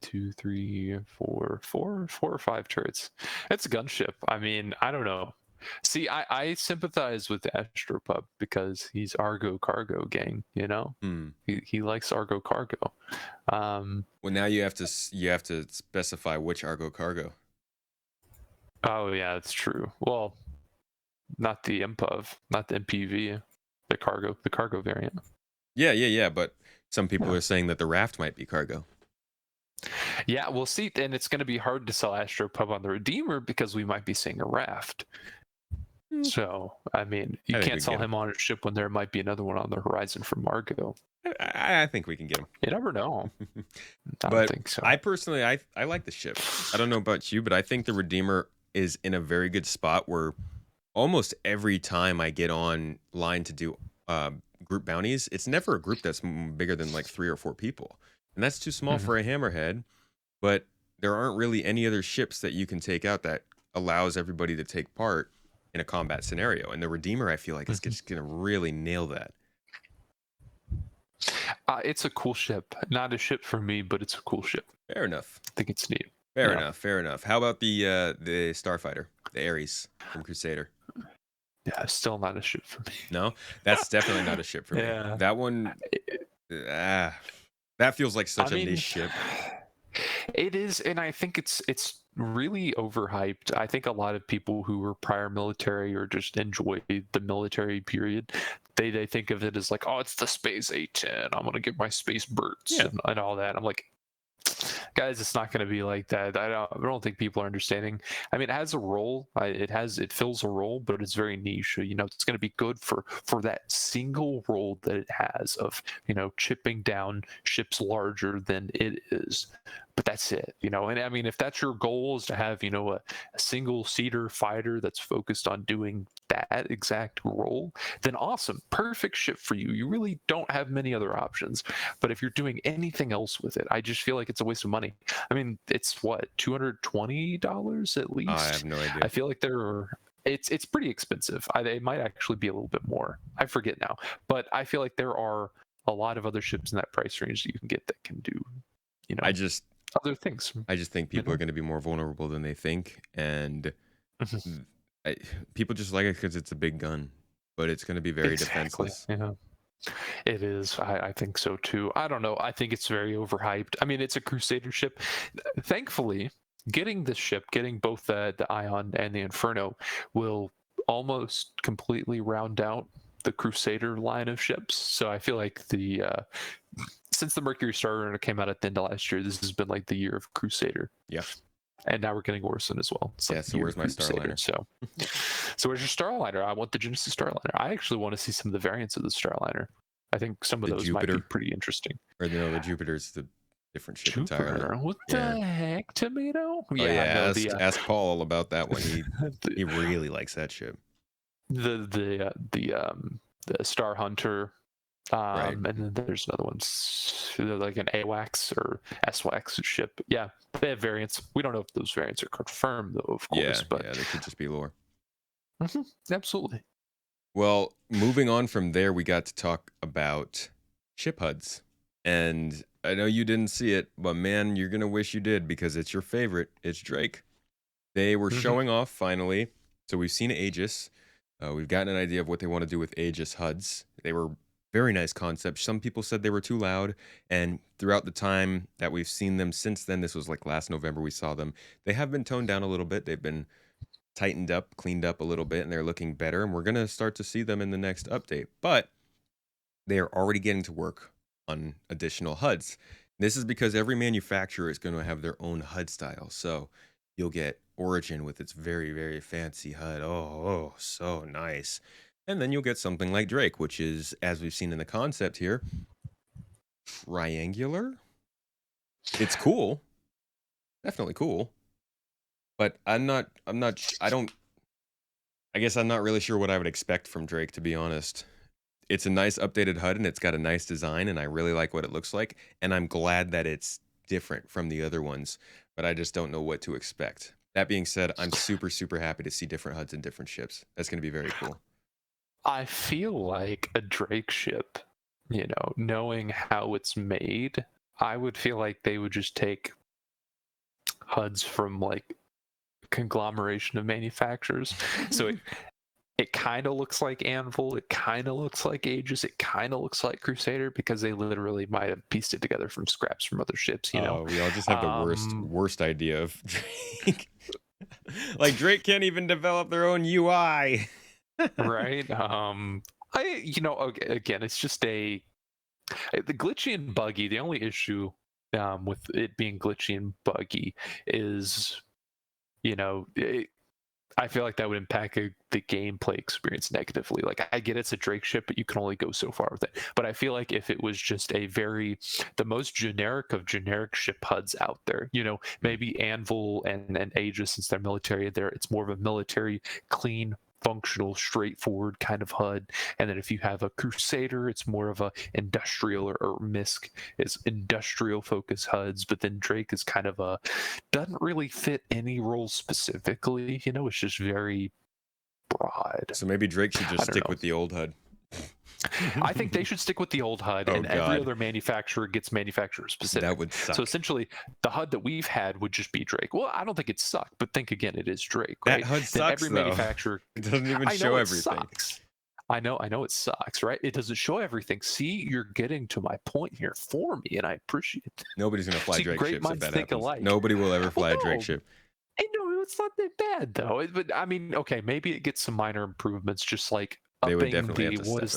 two, three, four or 5 turrets. It's a gunship. I mean, I don't know. See, I sympathize with Astropub because he's Argo Cargo gang. You know, he likes Argo Cargo. Well, now you have to specify which Argo Cargo. Oh yeah, that's true. Well, not the MPUV, not the MPV, the cargo variant. Yeah. But some people are saying that the raft might be cargo. Yeah, we'll see. And it's going to be hard to sell Astropub on the Redeemer because we might be seeing a raft. So, I mean, you can't sell him on a ship when there might be another one on the horizon from Argo. I think we can get him. You never know. I don't think so. I personally, I like the ship. I don't know about you, but I think the Redeemer is in a very good spot where almost every time I get on line to do group bounties, it's never a group that's bigger than like 3 or 4 people. And that's too small for a hammerhead, but there aren't really any other ships that you can take out that allows everybody to take part in a combat scenario. And the Redeemer, I feel like, is just going to really nail that. It's a cool ship. Not a ship for me, but it's a cool ship. Fair enough. I think it's neat. Fair enough. How about the Starfighter, the Ares from Crusader? Yeah, still not a ship for me. No, that's definitely not a ship for me. That one, that feels like such a niche ship. It is, and I think it's really overhyped. I think a lot of people who were prior military or just enjoy the military period, they think of it as like, oh, it's the Space A10. I'm gonna get my space bursts and all that. I'm like, guys, it's not going to be like that. I don't think people are understanding. I mean, it has a role. It fills a role, but it's very niche. You know, it's going to be good for that single role that it has of, you know, chipping down ships larger than it is. But that's it, you know. And I mean, if that's your goal, is to have, you know, a single seater fighter that's focused on doing that exact role, then awesome, perfect ship for you. You really don't have many other options. But if you're doing anything else with it, I just feel like it's a waste of money. I mean, it's what, $220 at least? I have no idea. I feel like it's pretty expensive. It might actually be a little bit more. I forget now, but I feel like there are a lot of other ships in that price range that you can get that can do, you know, other things. I just think people are going to be more vulnerable than they think, and people just like it because it's a big gun, but it's going to be very defenseless. Yeah, it is. I think so too. I don't know. I think it's very overhyped. I mean, it's a Crusader ship. Thankfully, getting this ship, getting both the Ion and the Inferno, will almost completely round out the Crusader line of ships. So I feel like since the Mercury Star Runner came out at the end of last year, this has been like the year of Crusader. Yeah. And now we're getting Orson as well. So where's my Starliner? So where's your Starliner? I want the Genesis Starliner. I actually want to see some of the variants of the Starliner. I think some of those Jupiter might be pretty interesting. Or no, the Jupiter's the different ship entirely. What the heck, Tomato? Ask Paul all about that one. He really likes that ship. The Star Hunter. Right. And then there's another one, like an AWACS or SWACS ship. Yeah, they have variants. We don't know if those variants are confirmed, though, of course. But they could just be lore. Absolutely. Well, moving on from there, we got to talk about ship HUDs. And I know you didn't see it, but man, you're going to wish you did because it's your favorite. It's Drake. They were showing off finally. So we've seen Aegis. We've gotten an idea of what they want to do with Aegis HUDs. They were Very nice concept. Some people said they were too loud, and throughout the time that we've seen them since then, this was like last November we saw them, they have been toned down a little bit. They've been tightened up, cleaned up a little bit, and they're looking better, and we're going to start to see them in the next update. But they are already getting to work on additional HUDs. This is because every manufacturer is going to have their own HUD style. So you'll get Origin with its very, very fancy HUD. Oh, so nice. And then you'll get something like Drake, which is, as we've seen in the concept here, triangular. It's cool. Definitely cool. But I guess I'm not really sure what I would expect from Drake, to be honest. It's a nice updated HUD and it's got a nice design and I really like what it looks like. And I'm glad that it's different from the other ones, but I just don't know what to expect. That being said, I'm super, super happy to see different HUDs and different ships. That's going to be very cool. I feel like a Drake ship, knowing how it's made, I would feel like they would just take HUDs from like conglomeration of manufacturers. So it kind of looks like Anvil, it kind of looks like Aegis, it kind of looks like Crusader because they literally might have pieced it together from scraps from other ships, we all just have the worst idea of Drake. Like Drake can't even develop their own UI. Right? Again, it's just the glitchy and buggy. The only issue with it being glitchy and buggy is, I feel like that would impact the gameplay experience negatively. Like, I get it's a Drake ship, but you can only go so far with it. But I feel like if it was just the most generic of generic ship HUDs out there, maybe Anvil and Aegis, since they're military, it's more of a military, clean, functional, straightforward kind of HUD. And then if you have a Crusader, it's more of a industrial, or Misk is industrial focused HUDs. But then Drake is kind of doesn't really fit any role specifically. It's just very broad. So maybe Drake should just stick with the old HUD. I think they should stick with the old HUD, and every other manufacturer gets manufacturer specific. That would suck. So essentially, the HUD that we've had would just be Drake. Well, I don't think it sucked, but think again, it is Drake, right? That HUD sucks, every manufacturer it doesn't even show everything. Sucks. I know it sucks, right? It doesn't show everything. See, you're getting to my point here for me, and I appreciate it. Nobody's gonna fly Drake ships if that happens. Alike. Nobody will ever fly a Drake ship. No, it's not that bad though. But I mean, okay, maybe it gets some minor improvements, just like they would definitely have to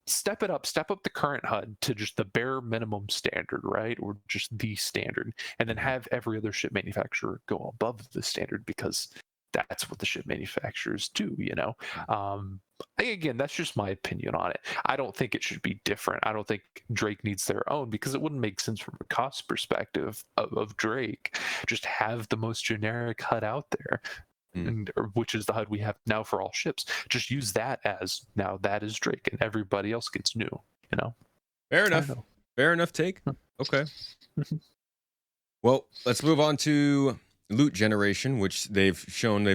step it up, step up the current HUD to just the bare minimum standard, right? Or just the standard, and then have every other ship manufacturer go above the standard, because that's what the ship manufacturers do, Again, that's just my opinion on it. I don't think it should be different. I don't think Drake needs their own, because it wouldn't make sense from a cost perspective of Drake. Just have the most generic HUD out there. Which is the HUD we have now for all ships. Just use that as, now that is Drake, and everybody else gets new. Fair enough. Fair enough take. Okay. Well, let's move on to loot generation, which they've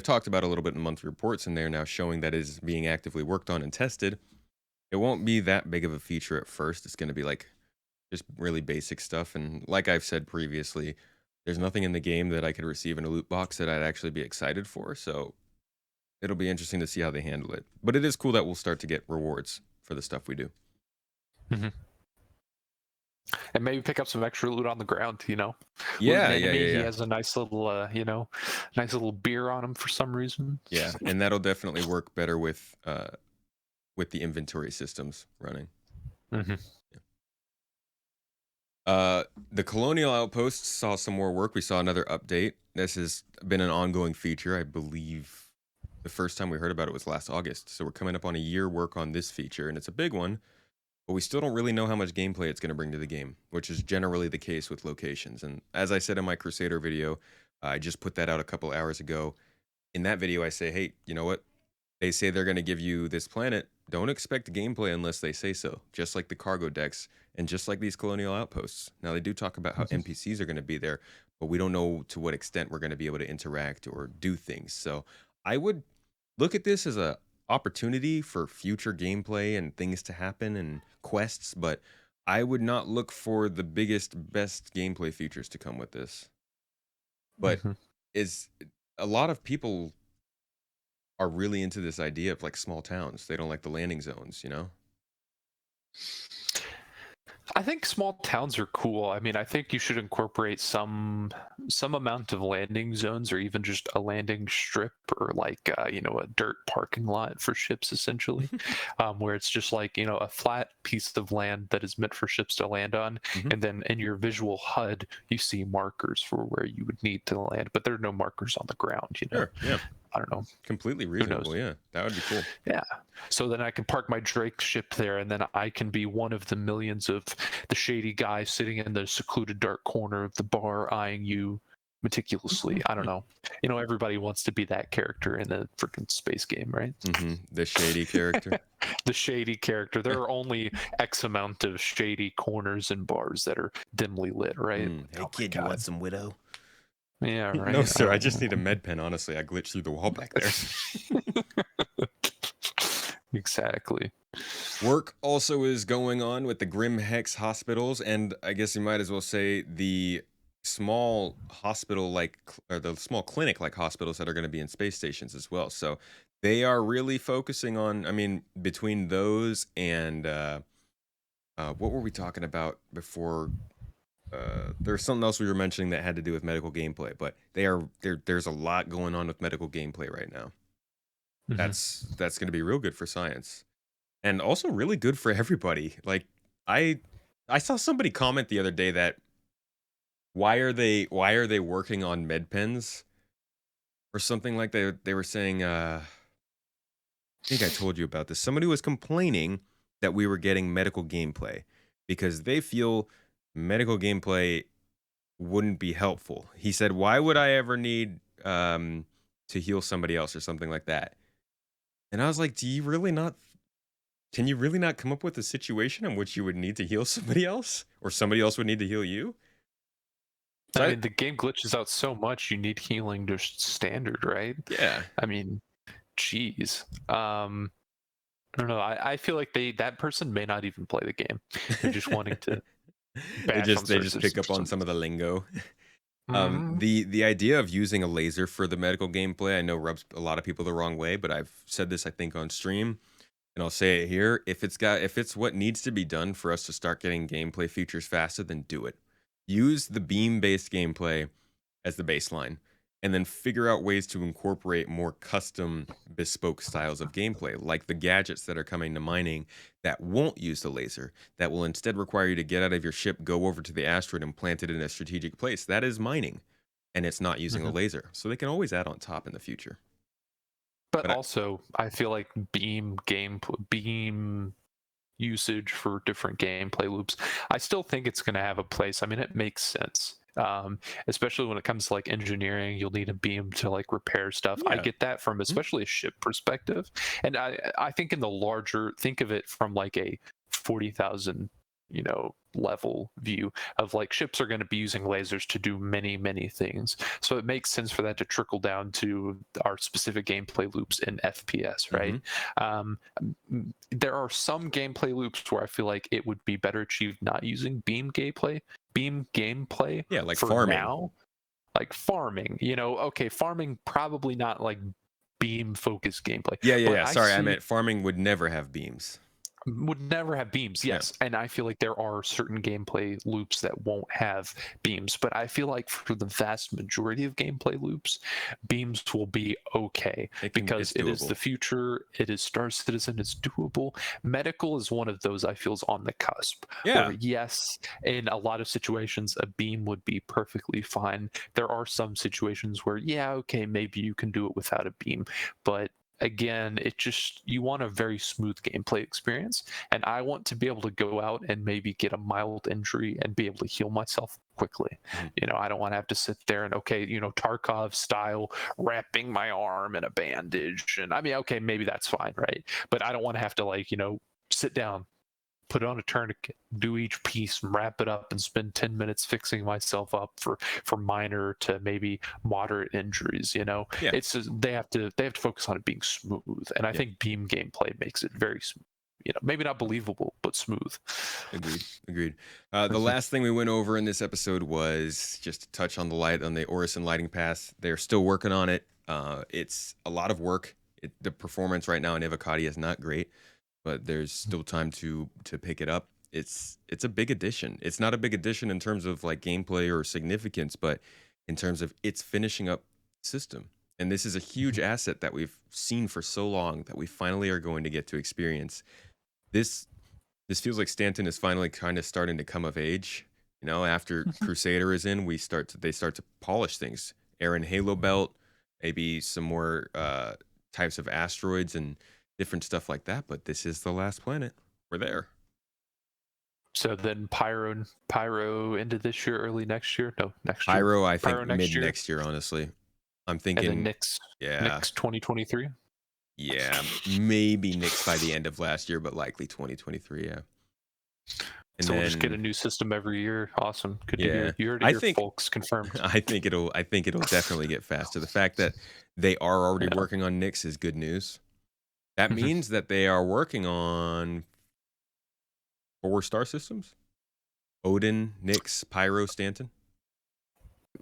talked about a little bit in monthly reports, and they're now showing that is being actively worked on and tested. It won't be that big of a feature at first. It's going to be like just really basic stuff, and like I've said previously, there's nothing in the game that I could receive in a loot box that I'd actually be excited for, so it'll be interesting to see how they handle it. But it is cool that we'll start to get rewards for the stuff we do. Mm-hmm. And maybe pick up some extra loot on the ground, Yeah. He has a nice little, nice little beer on him for some reason. Yeah, and that'll definitely work better with the inventory systems running. Mm-hmm. The Colonial Outposts saw some more work. We saw another update. This has been an ongoing feature. I believe the first time we heard about it was last August. So we're coming up on a year work on this feature, and it's a big one. But we still don't really know how much gameplay it's going to bring to the game, which is generally the case with locations. And as I said in my Crusader video, I just put that out a couple hours ago. In that video, I say, hey, you know what? They say they're going to give you this planet. Don't expect gameplay unless they say so, just like the cargo decks and just like these Colonial Outposts. Now, they do talk about how NPCs are going to be there, but we don't know to what extent we're going to be able to interact or do things. So I would look at this as a opportunity for future gameplay and things to happen and quests, but I would not look for the biggest, best gameplay features to come with this. But is a lot of people are really into this idea of like small towns. They don't like the landing zones, I think small towns are cool. I mean, I think you should incorporate some amount of landing zones, or even just a landing strip, or like a dirt parking lot for ships, essentially, where it's just like a flat piece of land that is meant for ships to land on, Mhm. and then in your visual HUD you see markers for where you would need to land, but there are no markers on the ground. Sure. Yeah. I don't know. Completely Who reasonable. knows? Yeah. That would be cool. Yeah. So then I can park my Drake ship there, and then I can be one of the millions of the shady guy sitting in the secluded dark corner of the bar eyeing you meticulously. I don't know. Everybody wants to be that character in the freaking space game, right? The shady character. The shady character. There are only X amount of shady corners and bars that are dimly lit, right? Hey, Oh my kid, you God. want some Widow? Yeah, right. No, sir. I just need a med pen. Honestly, I glitched through the wall back there. Exactly. Work also is going on with the Grim Hex hospitals, and I guess you might as well say the small hospital or the small clinic like hospitals that are going to be in space stations as well. So they are really focusing on, I mean, between those and what were we talking about before? There's something else we were mentioning that had to do with medical gameplay, but there's a lot going on with medical gameplay right now. Mhm. That's going to be real good for science. And also really good for everybody. Like I saw somebody comment the other day that why are they working on med pens or something like they were saying I think I told you about this. Somebody was complaining that we were getting medical gameplay because they feel medical gameplay wouldn't be helpful. He said, "Why would I ever need to heal somebody else or something like that?" And I was like, "Do you really not Can you really not come up with a situation in which you would need to heal somebody else, or somebody else would need to heal you?" So I mean, the game glitches out so much, you need healing just standard, right? yeah, I mean, geez. I don't know. I feel like that person may not even play the game. They're just wanting to they bash on just certain pick up on systems. some of the lingo. Mhm. The idea of using a laser for the medical gameplay, I know rubs a lot of people the wrong way, but I've said this I think on stream, and I'll say it here. If it's what needs to be done for us to start getting gameplay features faster, then do it. Use the beam-based gameplay as the baseline, and then figure out ways to incorporate more custom, bespoke styles of gameplay, like the gadgets that are coming to mining that won't use the laser, that will instead require you to get out of your ship, go over to the asteroid, and plant it in a strategic place. That is mining, and it's not using a Mhm. laser. So they can always add on top in the future. But But also, I feel like beam usage for different gameplay loops, I still think it's going to have a place. I mean, it makes sense. Especially when it comes to like engineering, you'll need a beam to like repair stuff. I yeah, get that from especially a ship perspective, and I think in the larger, think of it from like a 40,000 level view of like ships are going to be using lasers to do many things, so it makes sense for that to trickle down to our specific gameplay loops in FPS, right? um, there are some gameplay loops where I feel like it would be better achieved not using beam gameplay yeah, like for farming. now, like farming. Okay, farming probably not like beam focused gameplay. But I Sorry, I see meant farming would never have beams. would never have beams, Yeah. yes. And I feel like there are certain gameplay loops that won't have beams, but I feel like for the vast majority of gameplay loops, beams will be okay because It's it is doable. the future. It is Star Citizen. It's doable. Medical is one of those I feel is on the cusp. Yeah. Where yes, in a lot of situations, a beam would be perfectly fine. There are some situations where yeah, okay, maybe you can do it without a beam, but again, you want a very smooth gameplay experience, and I want to be able to go out and maybe get a mild injury and be able to heal myself quickly. I don't want to have to sit there and Tarkov style wrapping my arm in a bandage, and I mean, okay, maybe that's fine, right? But I don't want to have to sit down, put on a tourniquet, do each piece, and wrap it up, and spend 10 minutes fixing myself up for minor to maybe moderate injuries. Yeah. It's just, they have to focus on it being smooth, and I think beam gameplay makes it very smooth. Maybe not believable, but smooth. Agreed. The last thing we went over in this episode was just to touch on the Orison lighting pass. They're still working on it. It's a lot of work. The performance right now in Ivocati is not great. but there's still time to pick it up. It's a big addition. It's not a big addition in terms of like gameplay or significance, but in terms of it's finishing up the system. And this is a huge asset that we've seen for so long that we finally are going to get to experience. This feels like Stanton is finally kind of starting to come of age. You know, after Crusader is in, they start to polish things. Aaron Halo Belt, maybe some more types of asteroids and different stuff like that. But this is the last planet. We're there. So then Pyro into this year, early next year? No, next year. Pyro, I think Pyro next mid year? next year, honestly. I'm And thinking then Nyx yeah. 2023? Yeah, maybe Nyx by the end of last year, but likely 2023, yeah. And So we'll just get a then new system every year. Awesome. Good to yeah, hear. You heard it I here, think folks. Confirmed. I think it'll definitely get faster. The fact that they are already Yeah. working on Nyx is good news. That Mhm. means that they are working on 4 star systems. Odin, Nyx, Pyro, Stanton.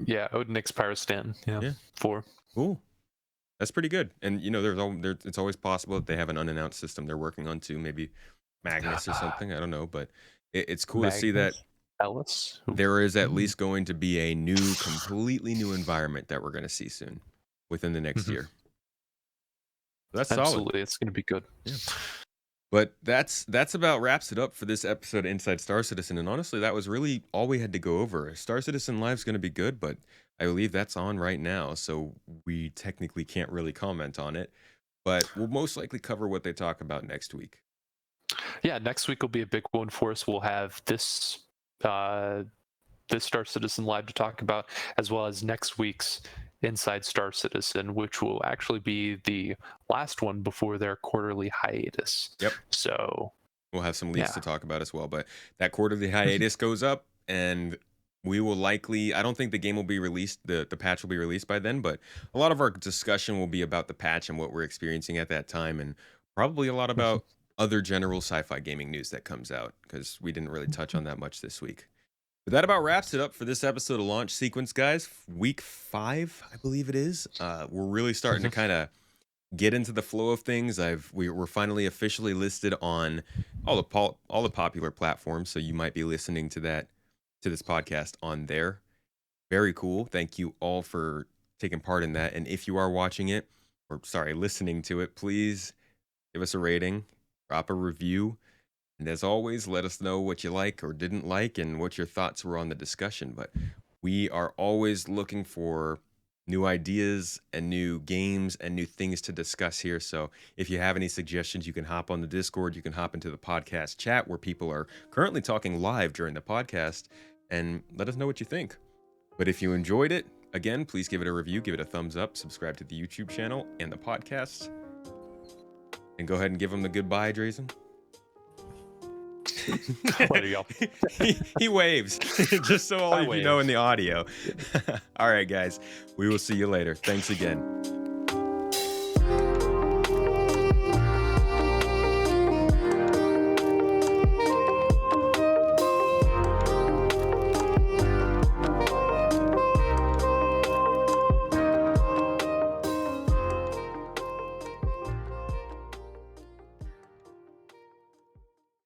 Yeah, Odin Nyx Pyro Stanton. Yeah. Yeah. 4. Cool. That's pretty good. And you know, it's always possible that they have an unannounced system they're working on too, maybe Magnus or something. I don't know, but it's cool to see that Magnus? Ellis? Who- there is at Mhm. least going to be a completely new environment that we're going to see soon within the next Mhm. year. That's solid. Absolutely. It's going to be good. Yeah. But that's about wraps it up for this episode of Inside Star Citizen. And honestly, that was really all we had to go over. Star Citizen Live's going to be good, but I believe that's on right now, so we technically can't really comment on it. But we'll most likely cover what they talk about next week. Yeah, next week will be a big one for us. We'll have this Star Citizen Live to talk about, as well as next week's Inside Star Citizen, which will actually be the last one before their quarterly hiatus. Yep. So We'll have some leaks Yeah. to talk about as well. But that quarterly hiatus goes up, and we will likely, I don't think the game will be released, the patch will be released by then, but a lot of our discussion will be about the patch and what we're experiencing at that time, and probably a lot about other general sci-fi gaming news that comes out, because we didn't really touch on that much this week. But that about wraps it up for this episode of Launch Sequence, guys. Week 5, I believe it is. We're really starting to kind of get into the flow of things. We're finally officially listed on all the popular platforms, so you might be listening to this podcast on there. Very cool. Thank you all for taking part in that. And if you are watching it, or sorry, listening to it, please give us a rating, drop a review. And as always, let us know what you like or didn't like and what your thoughts were on the discussion. But we are always looking for new ideas and new games and new things to discuss here. So if you have any suggestions, you can hop on the Discord. You can hop into the podcast chat where people are currently talking live during the podcast and let us know what you think. But if you enjoyed it, again, please give it a review, give it a thumbs up, subscribe to the YouTube channel and the podcast. And go ahead and give them the goodbye, Drazen. Later, y'all. he waves, just so all I of you know wave. in the audio. All right, guys, we will see you later. Thanks again.